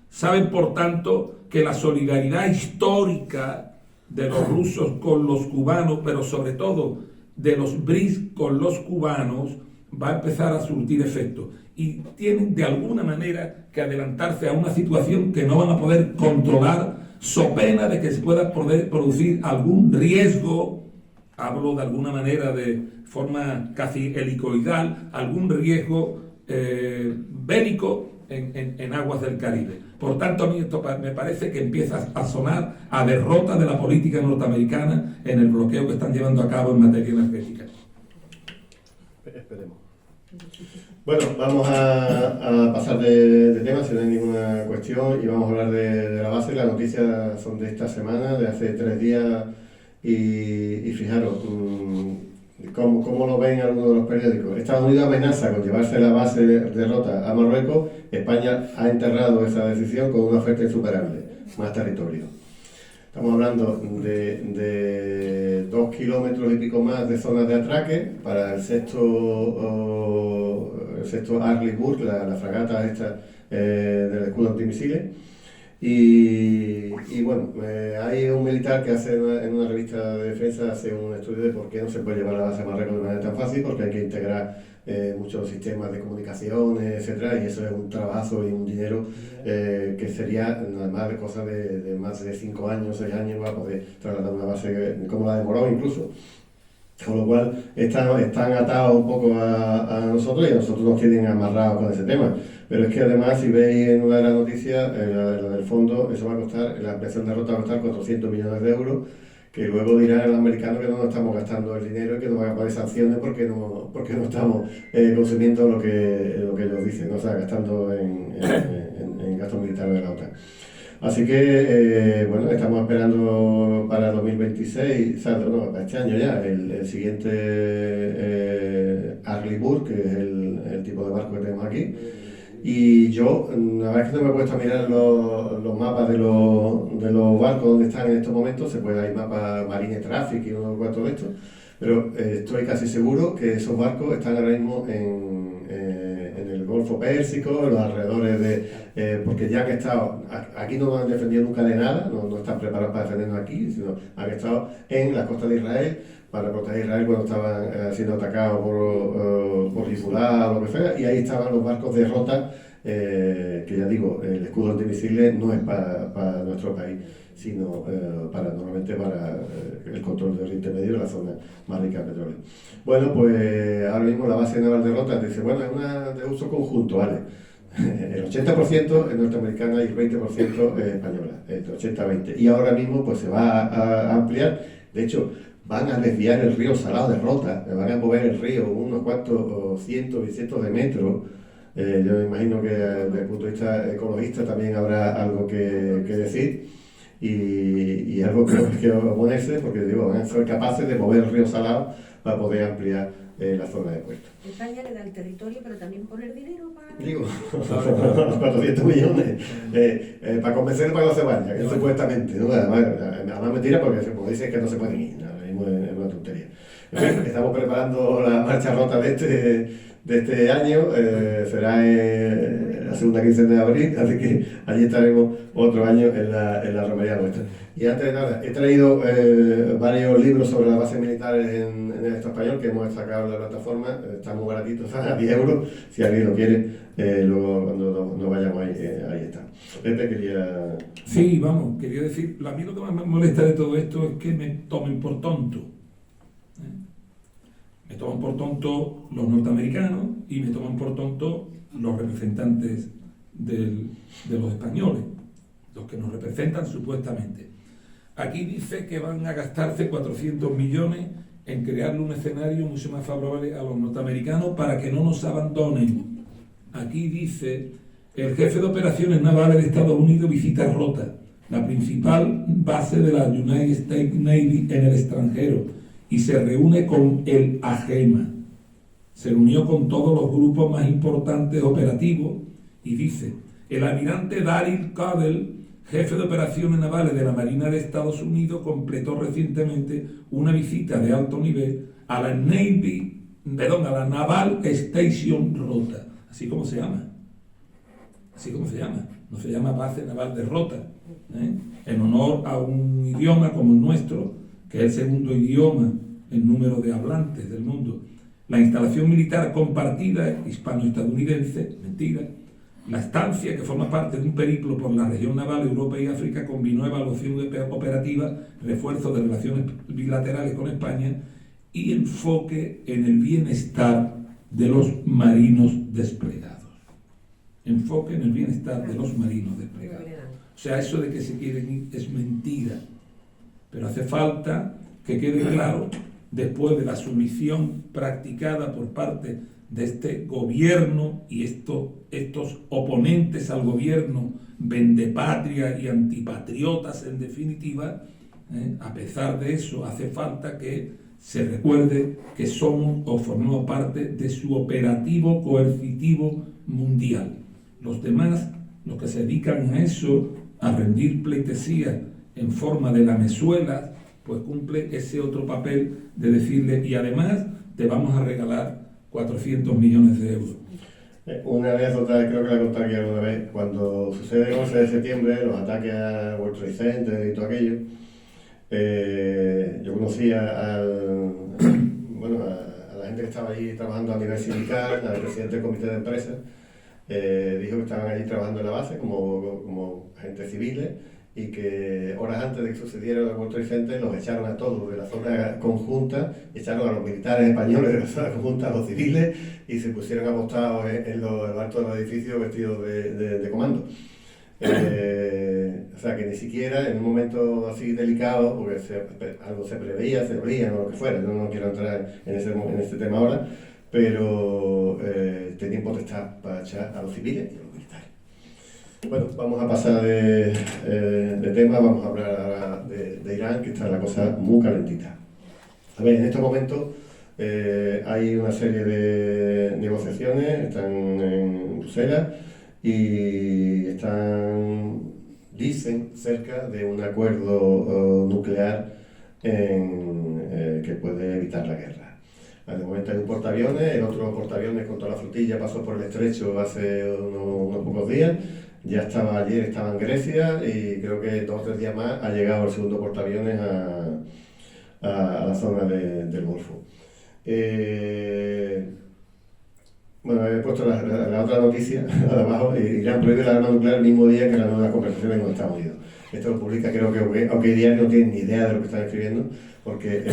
Saben, por tanto, que la solidaridad histórica de los rusos con los cubanos, pero sobre todo de los BRICS con los cubanos, va a empezar a surtir efecto. Y tienen de alguna manera que adelantarse a una situación que no van a poder controlar, so pena de que se pueda poder producir algún riesgo, hablo de alguna manera de forma casi helicoidal, algún riesgo bélico en aguas del Caribe. Por tanto, a mí esto me parece que empieza a sonar a derrota de la política norteamericana en el bloqueo que están llevando a cabo en materia energética. Esperemos. Bueno, vamos a pasar de tema, si no hay ninguna cuestión, y vamos a hablar de la base. Las noticias son de esta semana, de hace 3 días, y fijaros, ¿cómo lo ven algunos de los periódicos? Estados Unidos amenaza con llevarse la base de Rota a Marruecos. España ha enterrado esa decisión con una oferta insuperable, más territorio. Estamos hablando de 2 kilómetros y pico más de zonas de atraque para el sexto Arleigh Burke, la fragata esta del escudo antimisiles. Y bueno, hay un militar que hace en una revista de defensa hace un estudio de por qué no se puede llevar la base a Marruecos de manera tan fácil, porque hay que integrar muchos sistemas de comunicaciones, etcétera, y eso es un trabajo y un dinero que sería nada más de cosas de más de 5 años, 6 años para poder trasladar una base como la de Morón incluso. Con lo cual están atados un poco a nosotros, y a nosotros nos tienen amarrados con ese tema. Pero es que además, si veis en una de las noticias, la del fondo, eso va a costar, la ampliación de Rota va a costar 400 millones de euros, que luego dirán los americanos que no nos estamos gastando el dinero y que nos van a poner sanciones porque no estamos consumiendo lo que ellos dicen, ¿no? O sea, gastando en gastos militares de la OTAN. Así que, bueno, estamos esperando para 2026, o sea, no, para este año ya, el siguiente Arleigh Burke, que es el tipo de barco que tenemos aquí. Y yo, la verdad es que no me he puesto a mirar los mapas de los barcos donde están en estos momentos. Se puede, hay mapas Marine Traffic y unos cuantos de estos, pero estoy casi seguro que esos barcos están ahora mismo en el Golfo Pérsico, en los alrededores porque ya han estado, aquí no nos han defendido nunca de nada, no están preparados para defendernos aquí, sino han estado en la costa de Israel, para proteger a Israel cuando estaban siendo atacados por Hezbollah o lo que sea, y ahí estaban los barcos de Rota, que ya digo, el escudo antimisiles no es para nuestro país, sino normalmente para el control de Oriente Medio, la zona más rica de petróleo. Bueno, pues ahora mismo la base naval de Rota dice, bueno, es una de uso conjunto, ¿vale? El 80% es norteamericana y el 20% es española, el 80-20. Y ahora mismo pues se va a ampliar, de hecho, van a desviar el río Salado de Rota, van a mover el río unos cuantos cientos y cientos de metros. Yo me imagino que desde el punto de vista ecologista también habrá algo que decir y algo que oponerse, porque digo, van a ser capaces de mover el río Salado para poder ampliar la zona de puerto. España le da el territorio, pero también poner dinero para... Digo, 400 millones, para convencer para que no se vaya, que supuestamente, ¿no? Además mentira, porque como dicen que no se pueden ir, ¿no? Es una tontería. En fin, estamos preparando la marcha Rota de este año, será la segunda quincena de abril, así que allí estaremos otro año en la romería nuestra. Y antes de nada, he traído varios libros sobre las bases militares en el Estado español que hemos sacado de la plataforma, están muy baratitos, a 10 euros, si alguien lo quiere, luego cuando nos vayamos ahí está. Pepe quería... Sí, vamos, quería decir, a mí lo que más me molesta de todo esto es que me tomen por tonto. Me toman por tonto los norteamericanos y me toman por tonto los representantes de los españoles, los que nos representan supuestamente. Aquí dice que van a gastarse 400 millones en crearle un escenario mucho más favorable a los norteamericanos para que no nos abandonen. Aquí dice, el jefe de operaciones navales de Estados Unidos visita Rota, la principal base de la United States Navy en el extranjero, y se reúne con el AGEMA. Se reunió con todos los grupos más importantes operativos y dice, el almirante Daryl Cudell, jefe de operaciones navales de la Marina de Estados Unidos, completó recientemente una visita de alto nivel a la Naval Station Rota, así como se llama. No se llama Base Naval de Rota, en honor a un idioma como el nuestro, que es el segundo idioma en número de hablantes del mundo. La instalación militar compartida hispano-estadounidense, mentira. La estancia, que forma parte de un periplo por la región naval Europa y África, combinó evaluación operativa, refuerzo de relaciones bilaterales con España y enfoque en el bienestar de los marinos desplegados. Enfoque en el bienestar de los marinos desplegados. O sea, eso de que se quieren ir es mentira. Pero hace falta que quede claro, después de la sumisión practicada por parte de este gobierno y estos oponentes al gobierno, vendepatria y antipatriotas en definitiva, a pesar de eso hace falta que se recuerde que somos o formamos parte de su operativo coercitivo mundial. Los demás, los que se dedican a eso, a rendir pleitesía en forma de lamezuelas, pues cumple ese otro papel de decirle, y además te vamos a regalar 400 millones de euros. Una anécdota, creo que la conté aquí alguna vez, cuando sucede el 11 de septiembre, los ataques a World Trade Center y todo aquello, yo conocí a la gente que estaba allí trabajando a nivel sindical, al presidente del comité de empresa, dijo que estaban allí trabajando en la base como agentes civiles, y que horas antes de que sucediera el World Trade Center los echaron a todos de la zona conjunta, echaron a los militares españoles de la zona conjunta, a los civiles, y se pusieron apostados en lo alto de los edificios vestidos de comando. O sea que ni siquiera en un momento así delicado, porque algo se preveía, se oía o lo que fuera, no quiero entrar en ese tema ahora, pero tenían potestad para echar a los civiles y a los militares. Bueno, vamos a pasar de tema, vamos a hablar ahora de Irán, que está la cosa muy calentita. A ver, en estos momentos hay una serie de negociaciones, están en Bruselas y dicen, cerca de un acuerdo nuclear que puede evitar la guerra. De momento hay un portaaviones, el otro portaaviones con toda la flotilla pasó por el estrecho hace unos pocos días. Ya ayer estaba en Grecia y creo que 2 o 3 días más ha llegado el segundo portaaviones a la zona del Golfo. Bueno, he puesto la otra noticia abajo. Irán prohíbe la arma nuclear el mismo día que las nuevas conversaciones con Estados Unidos. Esto lo publica, creo que aunque Diario no tiene ni idea de lo que están escribiendo, porque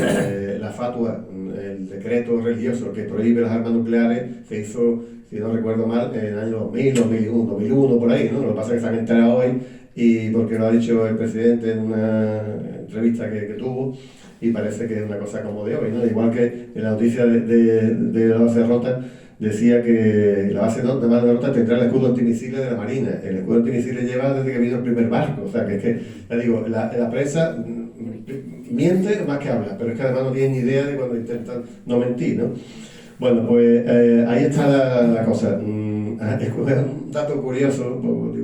la fatua, el decreto religioso que prohíbe las armas nucleares, se hizo, si no recuerdo mal, en el año 2001 por ahí, ¿no? Lo que pasa es que se han enterado hoy, y porque lo ha dicho el presidente en una entrevista que tuvo, y parece que es una cosa como de hoy, ¿no? Igual que en la noticia de la base de Rota, decía que la base de Rota tendrá el escudo antimisiles de la Marina. El escudo antimisiles lleva desde que vino el primer barco, o sea que es que, ya digo, la prensa miente más que habla, pero es que además no tienen ni idea de cuando intentan no mentir, ¿no? Bueno, pues ahí está la cosa. Es un dato curioso,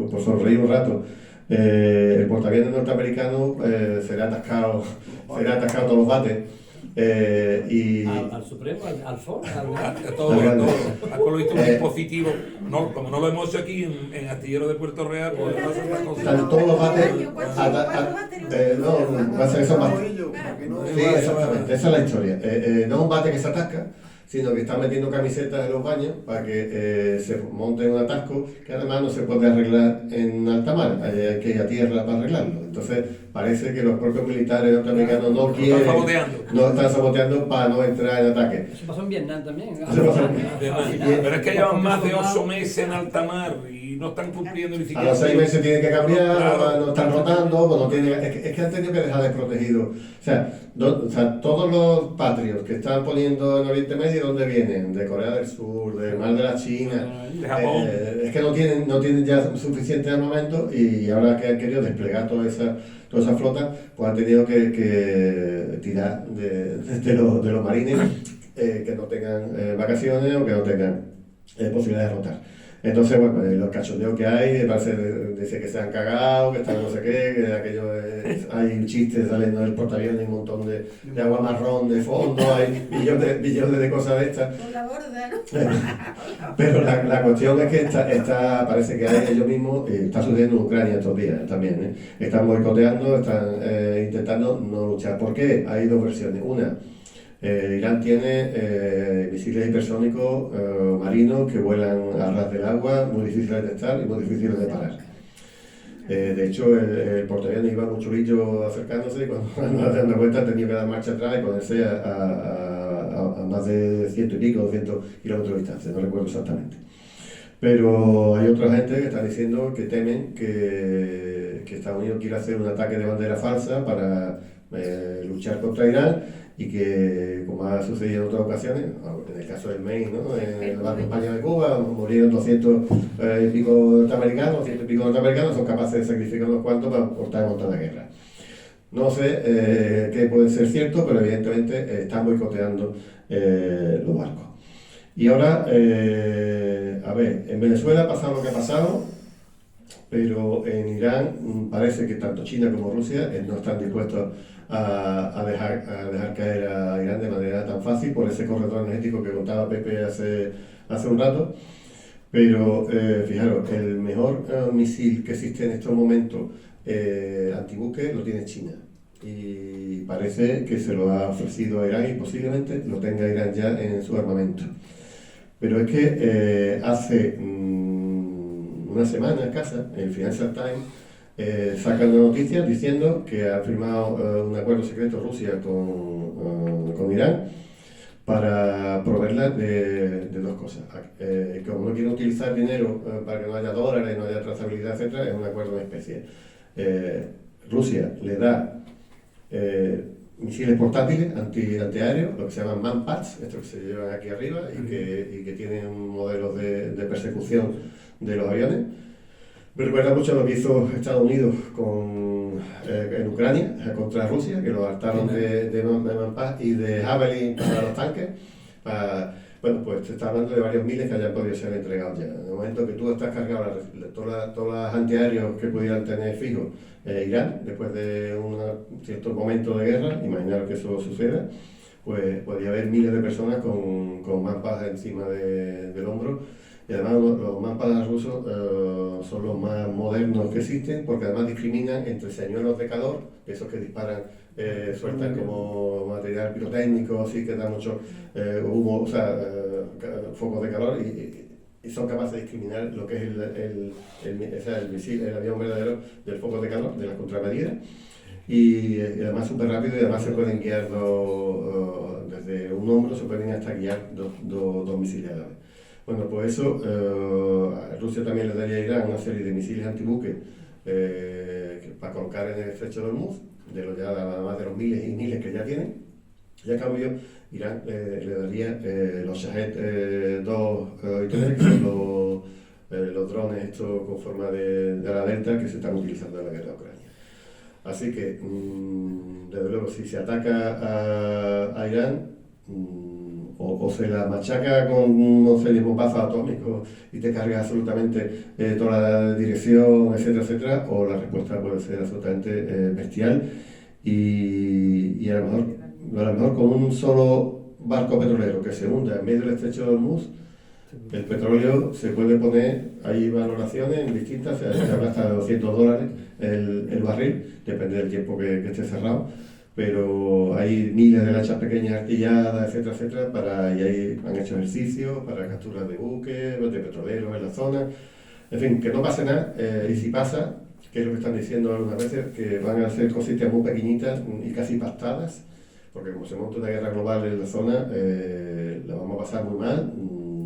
por sonreír un rato. El portaaviones norteamericano será atascado todos los bates. Al Supremo, al FOR, a todo. Por visto un dispositivo, como no lo hemos hecho aquí en Astillero de Puerto Real, pues va a ser una cosa. Están todos los bates. No, va a ser esos bates. Sí, exactamente, esa es la historia. No es un bate que se atasca, sino que están metiendo camisetas en los baños para que se monte un atasco que además no se puede arreglar en alta mar, hay que ir a tierra para arreglarlo. Entonces parece que los propios militares norteamericanos no quieren, están saboteando. no están saboteando para no entrar en ataque. Eso pasó en Vietnam también. Eso pasó en Pero es que llevan más de 8 meses en alta mar y no están cumpliendo ni A siquiera. los 6 meses tienen que cambiar, Claro. no están rotando, pues no tienen, es que han tenido que dejar desprotegidos. O sea, todos los patrios que están poniendo en Oriente Medio, ¿dónde vienen? De Corea del Sur, del Mar de la China. De Japón. Es que no tienen ya suficiente armamento y ahora que han querido desplegar toda esa flota, pues han tenido que tirar de los marines que no tengan vacaciones o que no tengan posibilidad de rotar. Entonces, bueno, los cachondeos que hay, parece dice que se han cagado, que están no sé qué, que aquello hay chistes saliendo del portaaviones y un montón de agua marrón de fondo, hay billones de cosas de estas. Por la borda, ¿no? Pero la cuestión es que parece que hay ellos mismos, está sucediendo en Ucrania estos días también, están boicoteando, están intentando no luchar. ¿Por qué? Hay dos versiones. Una, Irán tiene misiles hipersónicos marinos que vuelan a ras del agua, muy difíciles de detectar y muy difíciles de parar. De hecho, el portaaviones iba mucho chulillo acercándose y cuando nos dando cuenta ha tenido que dar marcha atrás y ponerse a más de 100 y pico, 200 kilómetros de distancia, no recuerdo exactamente. Pero hay otra gente que está diciendo que temen que Estados Unidos quiere hacer un ataque de bandera falsa para luchar contra Irán y que, como ha sucedido en otras ocasiones, en el caso del Maine, ¿no? En el barco español de Cuba, murieron 200 y pico norteamericanos, son capaces de sacrificar unos cuantos para portar en contra la guerra. No sé qué puede ser cierto, pero evidentemente están boicoteando los barcos. Y ahora, a ver, en Venezuela ha pasado lo que ha pasado, pero en Irán parece que tanto China como Rusia no están dispuestos a dejar caer a Irán de manera tan fácil por ese corredor energético que contaba Pepe hace un rato. Pero fijaros, el mejor misil que existe en estos momentos antibuque lo tiene China. Y parece que se lo ha ofrecido a Irán y posiblemente lo tenga Irán ya en su armamento. Pero es que hace una semana en casa, el Financial Times saca una noticia diciendo que ha firmado un acuerdo secreto Rusia con Irán para proveerla de dos cosas. Como no quieren utilizar dinero para que no haya dólares, no haya trazabilidad, etc., es un acuerdo de especie. Rusia le da misiles portátiles antiaéreos, lo que se llaman MANPADS, estos que se llevan aquí arriba y que tienen un modelo de persecución de los aviones. Me recuerda mucho a lo que hizo Estados Unidos en Ucrania contra Rusia, que lo hartaron de MANPADS y de Javelin para los tanques. Bueno, pues se está hablando de varios miles que hayan podido ser entregados ya. En el momento que tú estás cargado todas las antiaéreos que pudieran tener fijos Irán, después de un cierto momento de guerra, imaginaros que eso suceda, pues podría haber miles de personas con MANPADS encima del hombro. Y además los MANPADS rusos son los más modernos que existen, porque además discriminan entre señuelos de calor, esos que disparan, sueltan como material pirotécnico, así que da mucho humo, o sea, focos de calor, y son capaces de discriminar lo que es el misil, el avión verdadero del foco de calor, de la contramedida. Y además súper rápido, y además se pueden guiar desde un hombro, se pueden hasta guiar dos misiles a la vez. Bueno, pues eso, Rusia también le daría a Irán una serie de misiles antibuque para colocar en el estrecho de Hormuz, además de los miles y miles que ya tienen. Y a cambio, Irán le daría los Shahed 2 y 3, que son los drones estos con forma de ala delta que se están utilizando en la guerra de Ucrania. Así que, desde luego, si se ataca a Irán, o se la machaca con unos serios bombazos atómicos y te carga absolutamente toda la dirección, etcétera, etcétera, o la respuesta puede ser absolutamente bestial y a lo mejor con un solo barco petrolero que se hunda en medio del estrecho de Hormuz, el petróleo se puede poner, hay valoraciones distintas, se habla hasta de $200 el barril, depende del tiempo que esté cerrado. Pero hay miles de lanchas pequeñas artilladas, etcétera, etcétera, y ahí han hecho ejercicios para capturas de buques, de petroleros en la zona. En fin, que no pase nada, y si pasa, que es lo que están diciendo algunas veces, que van a ser cositas muy pequeñitas y casi pactadas, porque como se monta una guerra global en la zona, la vamos a pasar muy mal,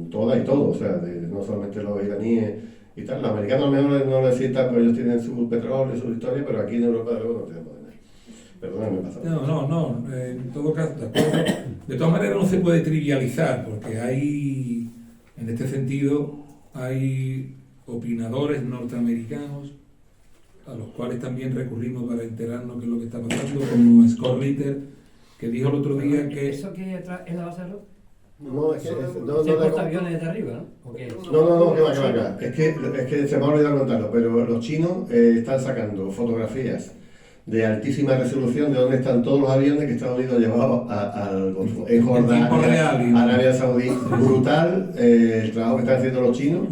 toda y todo, o sea, no solamente los iraníes y tal. Los americanos al menos no lo necesitan, porque ellos tienen su petróleo, su historia, pero aquí en Europa de luego no tenemos de nada. Perdóname, pasa. No, en todo caso, de todas maneras no se puede trivializar, porque hay, en este sentido, hay opinadores norteamericanos a los cuales también recurrimos para enterarnos qué es lo que está pasando, como Scott Ritter, que dijo el otro día que... ¿Eso que es la base de No, es que no, se porta aviones desde arriba, ¿no? no, que va. Es que se me ha olvidado contarlo, pero los chinos están sacando fotografías de altísima resolución de dónde están todos los aviones que Estados Unidos ha llevado al Golfo. En Jordania, Arabia Saudí. Brutal el trabajo que están haciendo los chinos,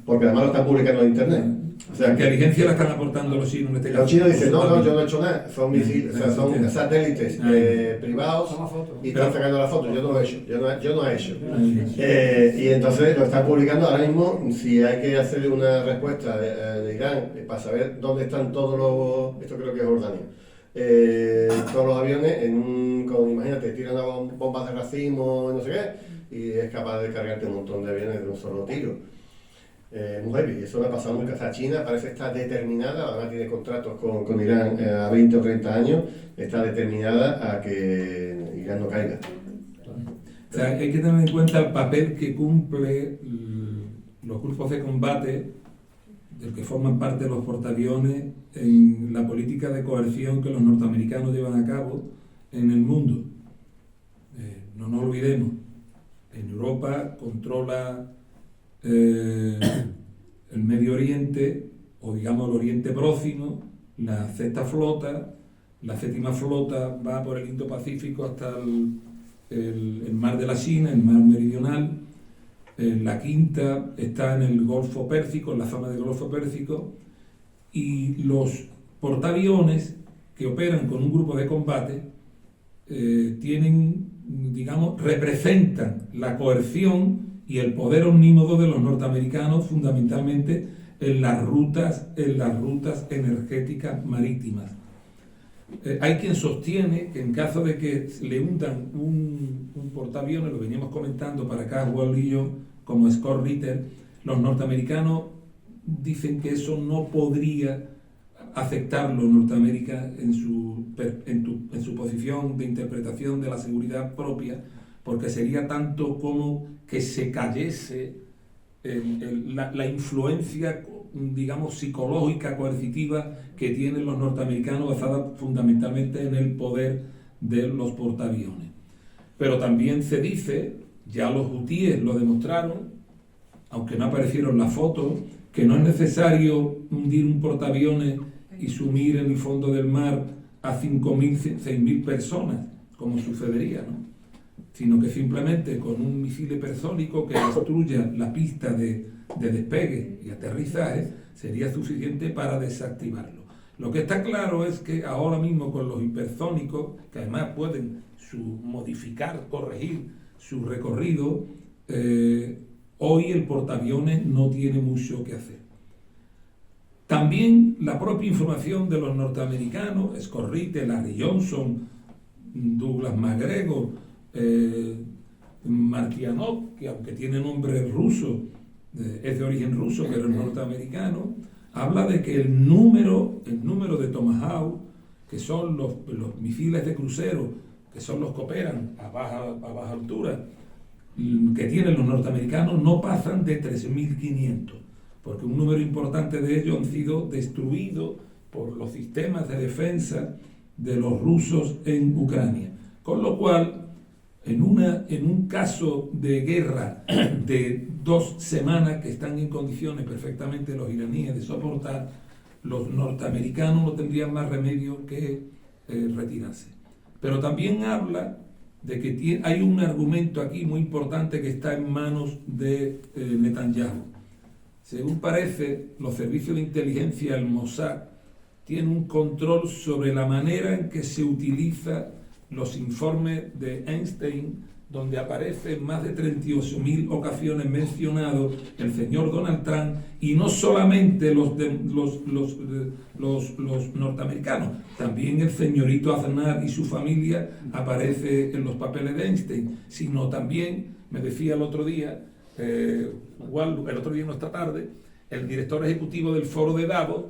porque además lo están publicando en internet. O sea, ¿qué inteligencia la están aportando los chinos en este caso? Los chinos dicen, no, yo no he hecho nada, son misiles, o sea, son satélites privados y están sacando las fotos, yo no he hecho. Y entonces lo están publicando ahora mismo. Si hay que hacerle una respuesta de Irán para saber dónde están todos los, esto creo que es Jordania, todos los aviones, imagínate, tiran bombas de racimo, no sé qué, y es capaz de cargarte un montón de aviones de un solo tiro. Muy heavy, eso le ha pasado mucho. O sea, China parece que está determinada, además tiene contratos con Irán a 20 o 30 años, está determinada a que Irán no caiga. O sea, hay que tener en cuenta el papel que cumple los grupos de combate, del que forman parte los portaaviones, en la política de coerción que los norteamericanos llevan a cabo en el mundo. No nos olvidemos, en Europa controla el Medio Oriente, o digamos el Oriente Próximo, la sexta flota. La séptima flota va por el Indo-Pacífico hasta el mar de la China, el mar meridional. La quinta está en el Golfo Pérsico, en la zona del Golfo Pérsico, y los portaaviones que operan con un grupo de combate representan la coerción y el poder omnímodo de los norteamericanos, fundamentalmente en las rutas energéticas marítimas. Hay quien sostiene que en caso de que le hundan un portaaviones, lo veníamos comentando para acá Wall y yo, como Scott Ritter, los norteamericanos dicen que eso no podría aceptarlo Norteamérica en su posición de interpretación de la seguridad propia, porque sería tanto como que se cayese la influencia, digamos, psicológica, coercitiva que tienen los norteamericanos, basada fundamentalmente en el poder de los portaaviones. Pero también se dice, ya los hutíes lo demostraron, aunque no aparecieron las fotos, que no es necesario hundir un portaaviones y sumir en el fondo del mar a 5.000, 6.000 personas, como sucedería, ¿no? Sino que simplemente con un misil hipersónico que destruya la pista de despegue y aterrizaje sería suficiente para desactivarlo. Lo que está claro es que ahora mismo con los hipersónicos, que además pueden modificar, corregir su recorrido, hoy el portaaviones no tiene mucho que hacer. También la propia información de los norteamericanos, Scott Ritter, Larry Johnson, Douglas MacGregor, Markianov, que aunque tiene nombre ruso, es de origen ruso, pero es norteamericano, habla de que el número de Tomahawk, que son los misiles de crucero, que son los que operan a baja altura, que tienen los norteamericanos, no pasan de 3.500, porque un número importante de ellos han sido destruidos por los sistemas de defensa de los rusos en Ucrania. Con lo cual, en un caso de guerra de 2 semanas que están en condiciones perfectamente los iraníes de soportar, los norteamericanos no tendrían más remedio que retirarse. Pero también habla de que hay un argumento aquí muy importante que está en manos de Netanyahu. Según parece, los servicios de inteligencia, el Mossad, tienen un control sobre la manera en que se utiliza los informes de Einstein donde aparece en más de 38.000 ocasiones mencionado el señor Donald Trump, y no solamente los norteamericanos, también el señorito Aznar y su familia aparece en los papeles de Einstein, sino también, me decía el otro día, no, esta tarde, el director ejecutivo del Foro de Davos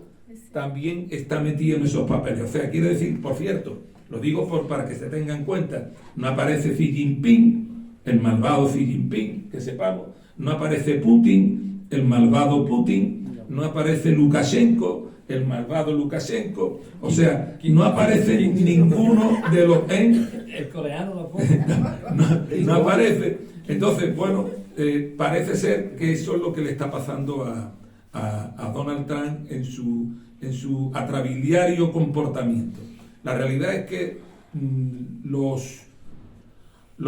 también está metido en esos papeles. O sea, quiere decir, por cierto, lo digo para que se tenga en cuenta, no aparece Xi Jinping, el malvado Xi Jinping, que sepamos, no aparece Putin, el malvado Putin, no aparece Lukashenko, el malvado Lukashenko, o sea, no aparece ninguno de los... El coreano lo pone. no aparece. Entonces, bueno, parece ser que eso es lo que le está pasando a Donald Trump en su atrabiliario comportamiento. La realidad es que los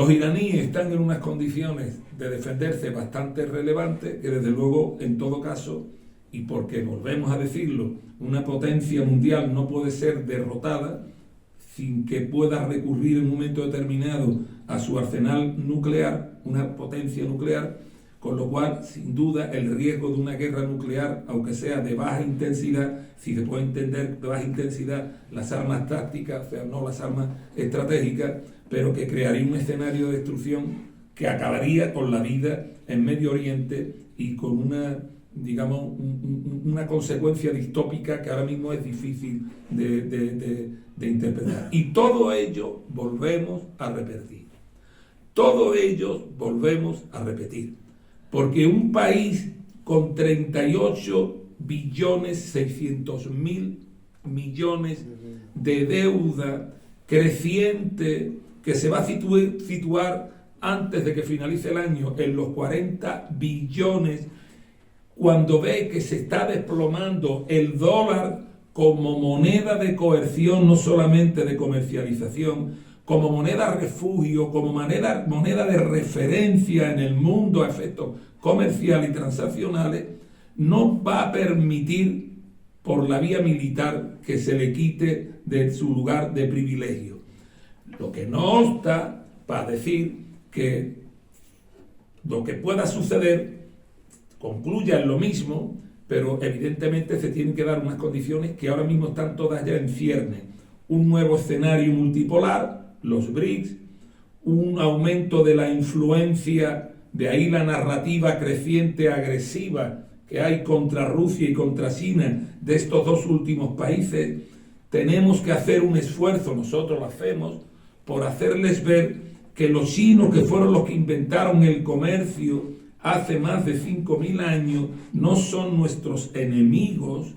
iraníes están en unas condiciones de defenderse bastante relevantes, que desde luego, en todo caso, y porque volvemos a decirlo, una potencia mundial no puede ser derrotada sin que pueda recurrir en un momento determinado a su arsenal nuclear, una potencia nuclear, con lo cual, sin duda, el riesgo de una guerra nuclear, aunque sea de baja intensidad, si se puede entender de baja intensidad las armas tácticas, o sea, no las armas estratégicas, pero que crearía un escenario de destrucción que acabaría con la vida en Medio Oriente y con una, digamos, una consecuencia distópica que ahora mismo es difícil de interpretar. Y todo ello volvemos a repetir. Todo ello volvemos a repetir. Porque un país con 38.600.000.000.000 de deuda creciente, que se va a situar antes de que finalice el año en los 40 billones, cuando ve que se está desplomando el dólar como moneda de coerción, no solamente de comercialización, como moneda refugio, como moneda de referencia en el mundo a efectos comerciales y transaccionales, no va a permitir por la vía militar que se le quite de su lugar de privilegio. Lo que no está para decir que lo que pueda suceder concluya en lo mismo, pero evidentemente se tienen que dar unas condiciones que ahora mismo están todas ya en cierne. Un nuevo escenario multipolar, los BRICS, un aumento de la influencia, de ahí la narrativa creciente agresiva que hay contra Rusia y contra China de estos dos últimos países. Tenemos que hacer un esfuerzo, nosotros lo hacemos, por hacerles ver que los chinos, que fueron los que inventaron el comercio hace más de 5.000 años, no son nuestros enemigos,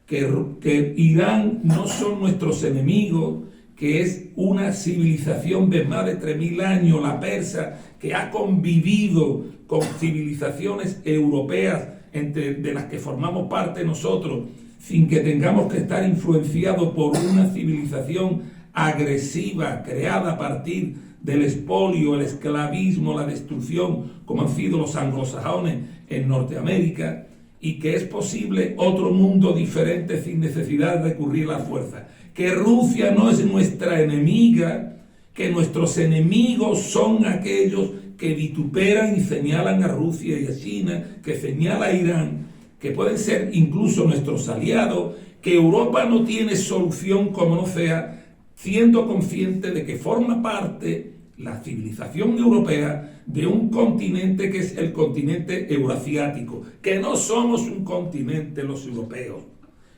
que Irán no son nuestros enemigos, que es una civilización de más de 3.000 años, la persa, que ha convivido con civilizaciones europeas de las que formamos parte nosotros, sin que tengamos que estar influenciados por una civilización agresiva, creada a partir del expolio, el esclavismo, la destrucción, como han sido los anglosajones en Norteamérica, y que es posible otro mundo diferente sin necesidad de recurrir a la fuerza. Que Rusia no es nuestra enemiga, que nuestros enemigos son aquellos que vituperan y señalan a Rusia y a China, que señala a Irán, que pueden ser incluso nuestros aliados, que Europa no tiene solución como no sea, siendo consciente de que forma parte la civilización europea de un continente que es el continente eurasiático, que no somos un continente los europeos,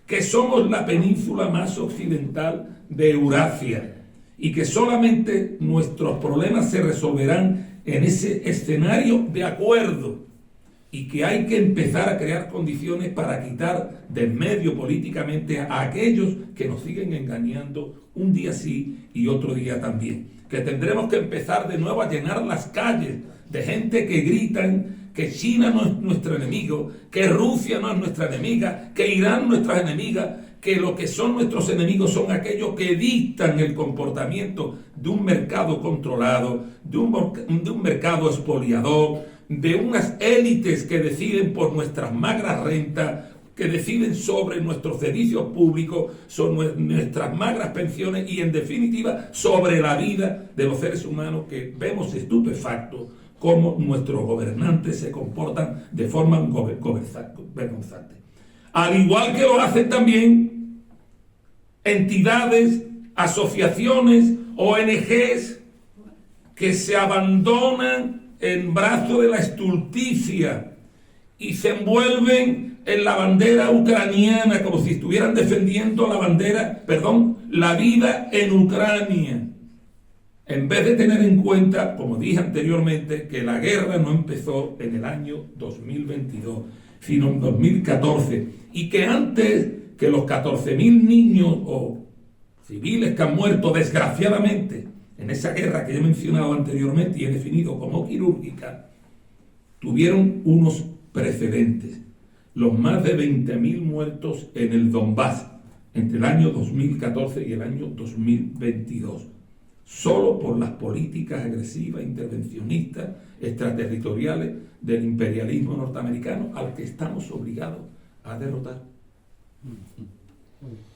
que somos la península más occidental de Eurasia y que solamente nuestros problemas se resolverán en ese escenario de acuerdo, y que hay que empezar a crear condiciones para quitar de en medio políticamente a aquellos que nos siguen engañando un día sí y otro día también. Que tendremos que empezar de nuevo a llenar las calles de gente que gritan que China no es nuestro enemigo, que Rusia no es nuestra enemiga, que Irán es nuestra enemiga, que lo que son nuestros enemigos son aquellos que dictan el comportamiento de un mercado controlado, de un mercado expoliador, de unas élites que deciden por nuestras magras rentas que deciden sobre nuestros servicios públicos, sobre nuestras magras pensiones y, en definitiva, sobre la vida de los seres humanos, que vemos estupefactos cómo nuestros gobernantes se comportan de forma vergonzante. Al igual que lo hacen también entidades, asociaciones, ONGs que se abandonan en brazos de la estulticia y se envuelven en la bandera ucraniana como si estuvieran defendiendo la vida en Ucrania, en vez de tener en cuenta, como dije anteriormente, que la guerra no empezó en el año 2022, sino en 2014, y que antes que los 14.000 niños o civiles que han muerto desgraciadamente en esa guerra que he mencionado anteriormente y he definido como quirúrgica, tuvieron unos precedentes. Los más de 20.000 muertos en el Donbass entre el año 2014 y el año 2022, solo por las políticas agresivas, intervencionistas, extraterritoriales del imperialismo norteamericano, al que estamos obligados a derrotar.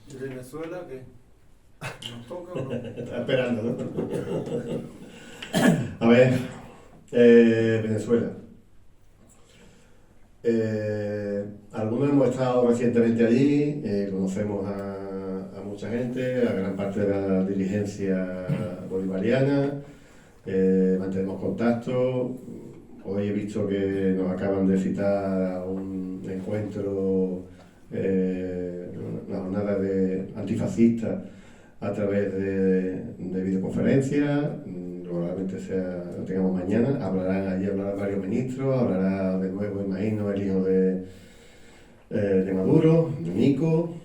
¿Y Venezuela qué? ¿Nos toca o no? Está esperando, ¿no? A ver, Venezuela. Algunos hemos estado recientemente allí, conocemos a mucha gente, a gran parte de la dirigencia bolivariana, mantenemos contacto. Hoy he visto que nos acaban de citar a un encuentro, una jornada antifascista a través de videoconferencia. Probablemente lo tengamos mañana. Hablarán varios ministros, hablará de nuevo, imagino, el hijo de Maduro, de Nico,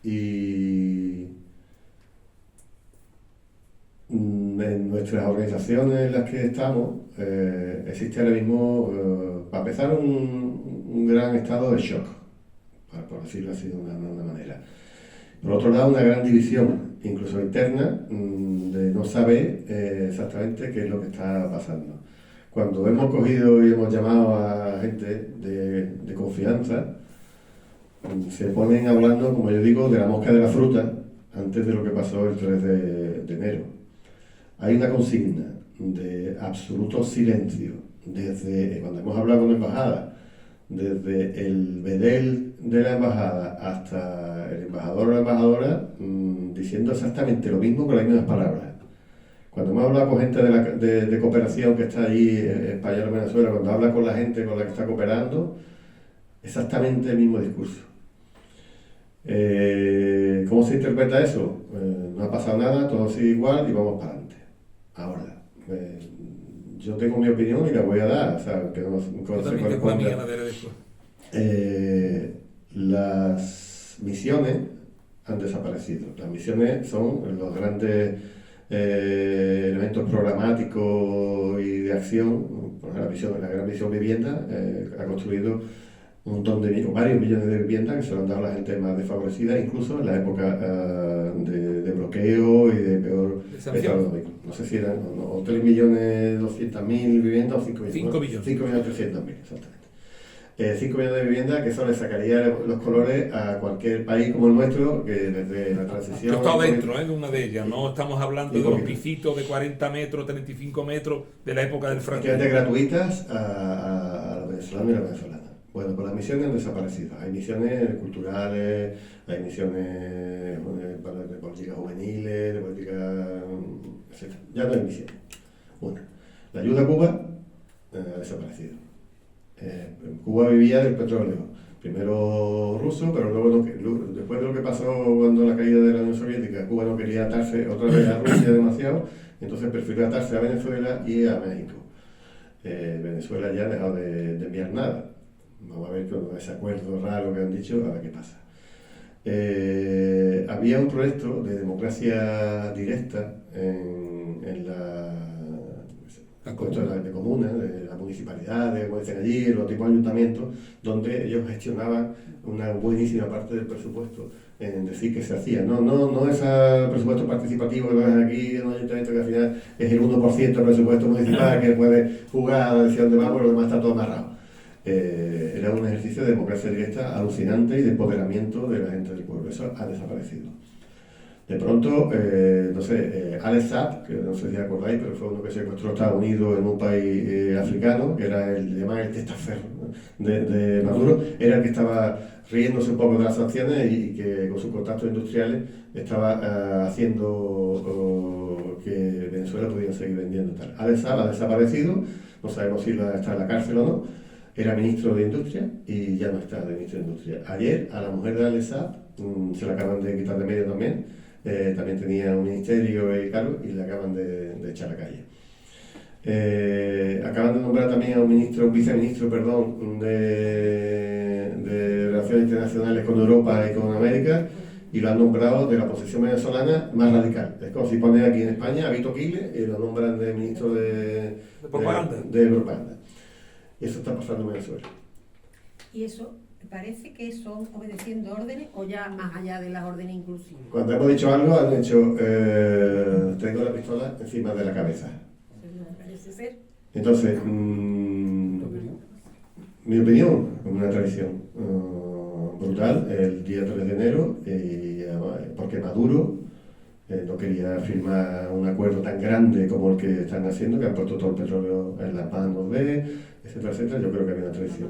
y en nuestras organizaciones en las que estamos existe ahora mismo, para empezar, un gran estado de shock, por decirlo así de una manera. Por otro lado, una gran división, incluso interna, de no saber exactamente qué es lo que está pasando. Cuando hemos cogido y hemos llamado a gente de confianza, se ponen hablando, como yo digo, de la mosca de la fruta antes de lo que pasó el 3 de enero. Hay una consigna de absoluto silencio desde cuando hemos hablado con la embajada, desde el bedel de la embajada hasta el embajador o la embajadora, diciendo exactamente lo mismo con las mismas palabras. Cuando hemos hablado con gente de cooperación que está allí, Español, Venezuela, cuando habla con la gente con la que está cooperando, exactamente el mismo discurso. ¿Cómo se interpreta eso? No ha pasado nada, todo sigue igual y vamos para adelante. Ahora, yo tengo mi opinión y la voy a dar, o sea, que no se corresponde. Las misiones han desaparecido. Las misiones son los grandes elementos programáticos y de acción. Por ejemplo, la gran misión vivienda ha construido varios millones de viviendas que se lo han dado a la gente más desfavorecida, incluso en la época de bloqueo y de peor estado económico. No sé si eran 3.200.000 viviendas o 5 millones. 5.300.000, exactamente. 5 millones de viviendas, que eso le sacaría los colores a cualquier país como el nuestro, que desde la transición... Yo he estado dentro de una de ellas, no estamos hablando de los pisitos de 40 metros, 35 metros de la época del franquismo. Gratuitas a los venezolanos y a las venezolanas. Bueno, pues las misiones han desaparecido. Hay misiones culturales, hay misiones de políticas juveniles, de políticas, etc. Ya no hay misiones. Una. La ayuda a Cuba ha desaparecido. Cuba vivía del petróleo. Primero ruso, pero luego después de lo que pasó cuando la caída de la Unión Soviética, Cuba no quería atarse otra vez a Rusia demasiado, entonces prefirió atarse a Venezuela y a México. Venezuela ya ha dejado de enviar nada. Vamos a ver con ese acuerdo raro que han dicho, a ver qué pasa. Había un proyecto de democracia directa en la de comunas, de la municipalidad, como dicen allí, los tipos de ayuntamientos, donde ellos gestionaban una buenísima parte del presupuesto en decir que se hacía. No ese presupuesto participativo que ven aquí en un ayuntamiento que al final es el 1% del presupuesto municipal que puede jugar a la decisión de más, porque lo demás está todo amarrado. era un ejercicio de democracia directa alucinante y de empoderamiento de la gente del pueblo. Eso ha desaparecido. De pronto, no sé, Alex Saab, que no sé si acordáis, pero fue uno que secuestró a Estados Unidos en un país africano, que era le llamaban el testaferro de Maduro, era el que estaba riéndose un poco de las sanciones y que con sus contactos industriales estaba haciendo que Venezuela pudiera seguir vendiendo tal. Alex Saab ha desaparecido, no sabemos si está en la cárcel o no, era ministro de Industria y ya no está de ministro de Industria. Ayer a la mujer de Alex Saab se la acaban de quitar de medio también. También tenía un ministerio y cargo y le acaban de echar a la calle. Acaban de nombrar también a un viceministro de Relaciones Internacionales con Europa y con América, y lo han nombrado de la posición venezolana más radical. Es como si ponen aquí en España a Vito Quiles y lo nombran de ministro de propaganda. De propaganda. Y eso está pasando en Venezuela. Y eso, ¿parece que son obedeciendo órdenes o ya más allá de las órdenes inclusivas? Cuando hemos dicho algo, han dicho, tengo la pistola encima de la cabeza. Parece ser. Entonces, mi opinión, una traición brutal, el día 3 de enero, porque Maduro no quería firmar un acuerdo tan grande como el que están haciendo, que han puesto todo el petróleo en las manos de, etcétera, etcétera. Yo creo que había una traición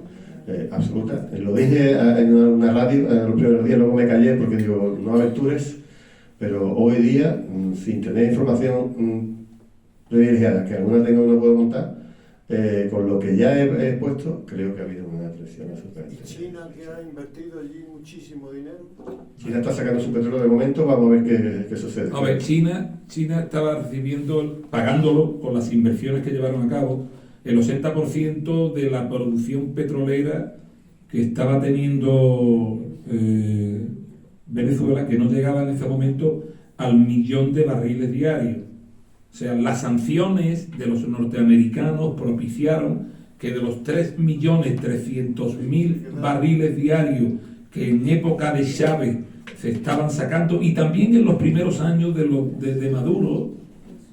absoluta. Lo dije en una radio en los primeros días, luego me callé porque digo, no aventures, pero hoy día, sin tener información privilegiada, que alguna tengo y no puedo contar, con lo que ya he expuesto, creo que ha habido una traición absolutamente. ¿Y China, que ha invertido allí muchísimo dinero? China está sacando su petróleo de momento, vamos a ver qué sucede. A ver, China estaba pagándolo con las inversiones que llevaron a cabo, el 80% de la producción petrolera que estaba teniendo Venezuela, que no llegaba en ese momento al 1.000.000 de barriles diarios. O sea, las sanciones de los norteamericanos propiciaron que de los 3.300.000 barriles diarios que en época de Chávez se estaban sacando, y también en los primeros años de Maduro,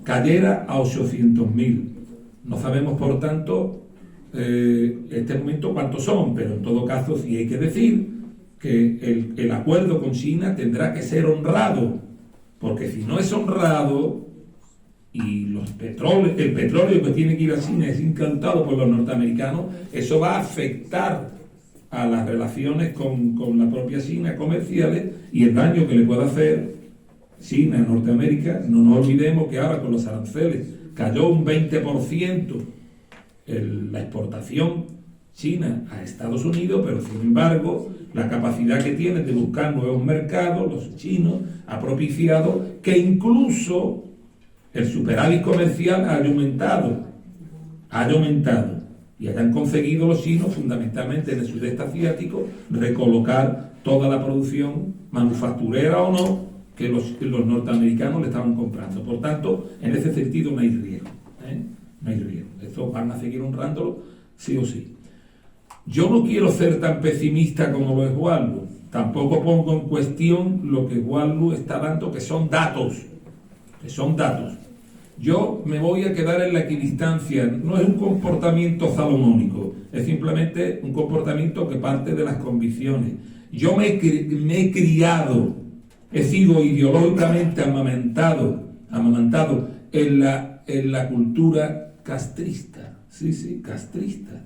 cayera a 800.000. No sabemos, por tanto, en este momento cuántos son, pero en todo caso sí hay que decir que el acuerdo con China tendrá que ser honrado, porque si no es honrado y el petróleo que tiene que ir a China es incantado por los norteamericanos, eso va a afectar a las relaciones con la propia China comerciales y el daño que le puede hacer China a Norteamérica. No nos olvidemos que ahora con los aranceles cayó un 20% la exportación china a Estados Unidos, pero sin embargo la capacidad que tienen de buscar nuevos mercados, los chinos, ha propiciado que incluso el superávit comercial haya aumentado y hayan conseguido los chinos, fundamentalmente en el sudeste asiático, recolocar toda la producción manufacturera o no que los norteamericanos le estaban comprando. Por tanto, en ese sentido no hay riesgo. No hay riesgo. Esto van a seguir honrándolo sí o sí. Yo no quiero ser tan pesimista como lo es Wallu. Tampoco pongo en cuestión lo que Wallu está dando, que son datos. Yo me voy a quedar en la equidistancia. No es un comportamiento salomónico, es simplemente un comportamiento que parte de las convicciones. Yo me he criado, he sido ideológicamente amamantado en la cultura castrista. Sí, castrista.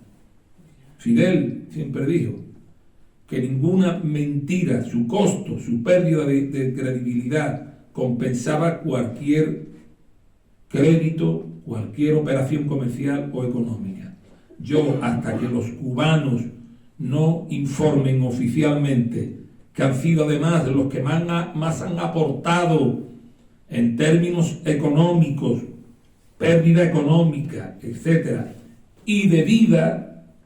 Fidel siempre dijo que ninguna mentira, su costo, su pérdida de credibilidad compensaba cualquier crédito, cualquier operación comercial o económica. Yo, hasta que los cubanos no informen oficialmente que han sido además los que más han aportado en términos económicos, pérdida económica, etcétera, y de vida,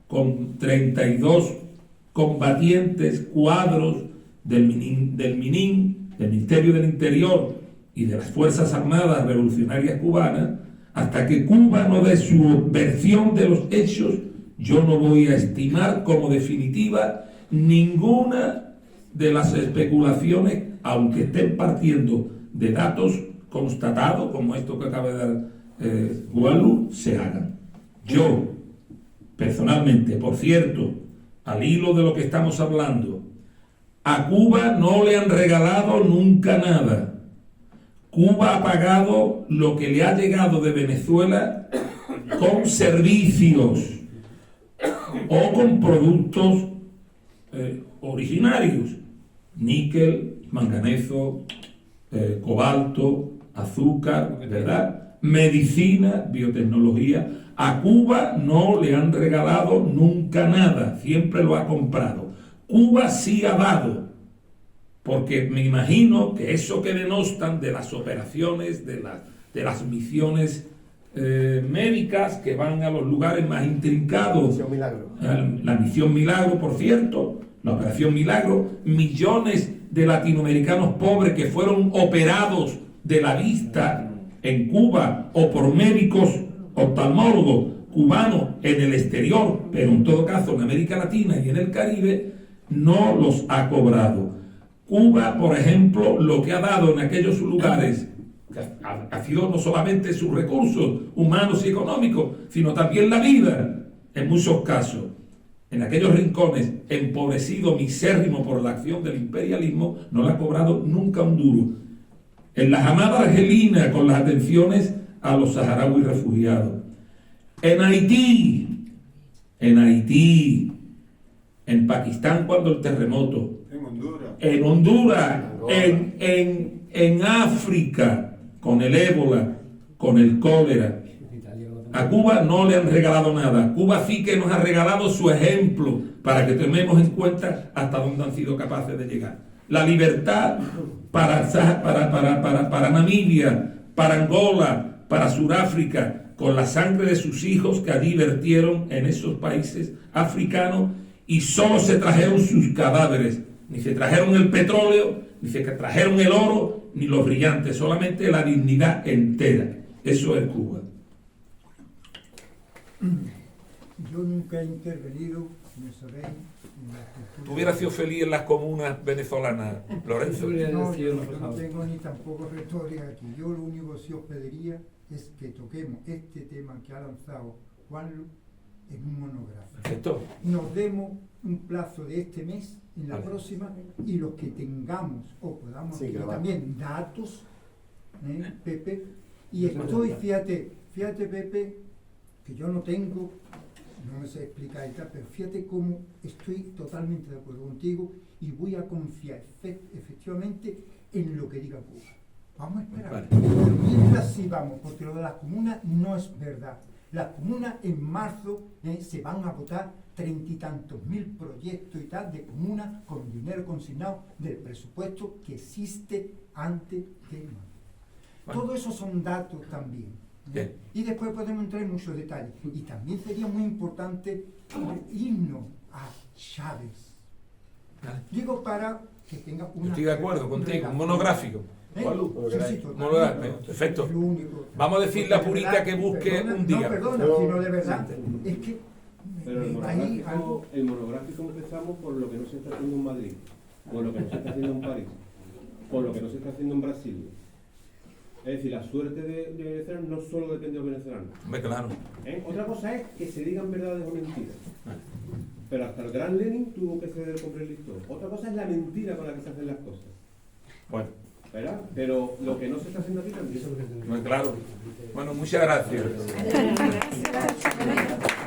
con 32 combatientes, cuadros del MININ, del Ministerio del Interior y de las Fuerzas Armadas Revolucionarias Cubanas, hasta que Cuba no dé su versión de los hechos, yo no voy a estimar como definitiva ninguna de las especulaciones, aunque estén partiendo de datos constatados, como esto que acaba de dar Wallu, se hagan. Yo personalmente, por cierto, al hilo de lo que estamos hablando, a Cuba no le han regalado nunca nada. Cuba ha pagado lo que le ha llegado de Venezuela con servicios o con productos originarios, níquel, manganeso, cobalto, azúcar, ¿verdad? Medicina, biotecnología. A Cuba no le han regalado nunca nada, siempre lo ha comprado. Cuba sí ha dado, porque me imagino que eso que denostan de las operaciones, de las misiones médicas que van a los lugares más intrincados, Misión Milagro. la misión Milagro, por cierto, la operación Milagro, millones de latinoamericanos pobres que fueron operados de la vista en Cuba o por médicos oftalmólogos cubanos en el exterior, pero en todo caso en América Latina y en el Caribe, no los ha cobrado. Cuba, por ejemplo, lo que ha dado en aquellos lugares ha sido no solamente sus recursos humanos y económicos, sino también la vida, en muchos casos. En aquellos rincones empobrecido, misérrimo por la acción del imperialismo, no le ha cobrado nunca un duro. En la amada Argelina, con las atenciones a los saharauis refugiados. En Haití, en Pakistán cuando el terremoto, en Honduras, en África, con el ébola, con el cólera. A Cuba no le han regalado nada. Cuba sí que nos ha regalado su ejemplo para que tomemos en cuenta hasta dónde han sido capaces de llegar. La libertad para Namibia, para Angola, para Sudáfrica, con la sangre de sus hijos que allí vertieron en esos países africanos, y solo se trajeron sus cadáveres. Ni se trajeron el petróleo, ni se trajeron el oro, ni los brillantes, solamente la dignidad entera. Eso es Cuba. Yo nunca he intervenido, como sabéis, en la cultura. ¿Tú hubieras sido feliz en las comunas venezolanas, Lorenzo? No, yo no tengo ni tampoco retórica aquí. Yo lo único que sí os pediría es que toquemos este tema que ha lanzado Juanlu en un monográfico. Perfecto. Nos demos un plazo de este mes, en la Vale. próxima, y los que tengamos o podamos Sí, tener claro. también datos, Pepe, y estoy, fíjate Pepe, que yo no tengo, no me sé explicar y tal, pero fíjate cómo estoy totalmente de acuerdo contigo y voy a confiar efectivamente en lo que diga Cuba. Vamos a esperar. Vale. Pero mientras sí vamos, porque lo de las comunas no es verdad. Las comunas en marzo se van a votar 30 y tantos mil proyectos y tal de comunas con dinero consignado del presupuesto que existe antes de marzo. Bueno. Todo eso son datos también. Bien. Y después podemos entrar en muchos detalles. Y también sería muy importante irnos a Chávez. Vale. Digo, para que tenga una... Estoy de acuerdo contigo, un monográfico. Juanlu, sí, totalmente. Monográfico, perfecto. Es lo único. Vamos a decirle a Porque de Purita verdad, que busque perdona, un día. No, perdona, No. sino de verdad. Es que Pero ahí algo... el monográfico empezamos por lo que no se está haciendo en Madrid, por lo que no se está haciendo en París, por lo que no se está haciendo en Brasil. Es decir, la suerte de Venezuela no solo depende de los venezolanos. Hombre, claro. Otra cosa es que se digan verdades o mentiras. Pero hasta el gran Lenin tuvo que ceder con el listón. Otra cosa es la mentira con la que se hacen las cosas. Bueno, ¿Verdad? Pero lo que no se está haciendo aquí también. muy claro. Bueno, muchas gracias. Gracias.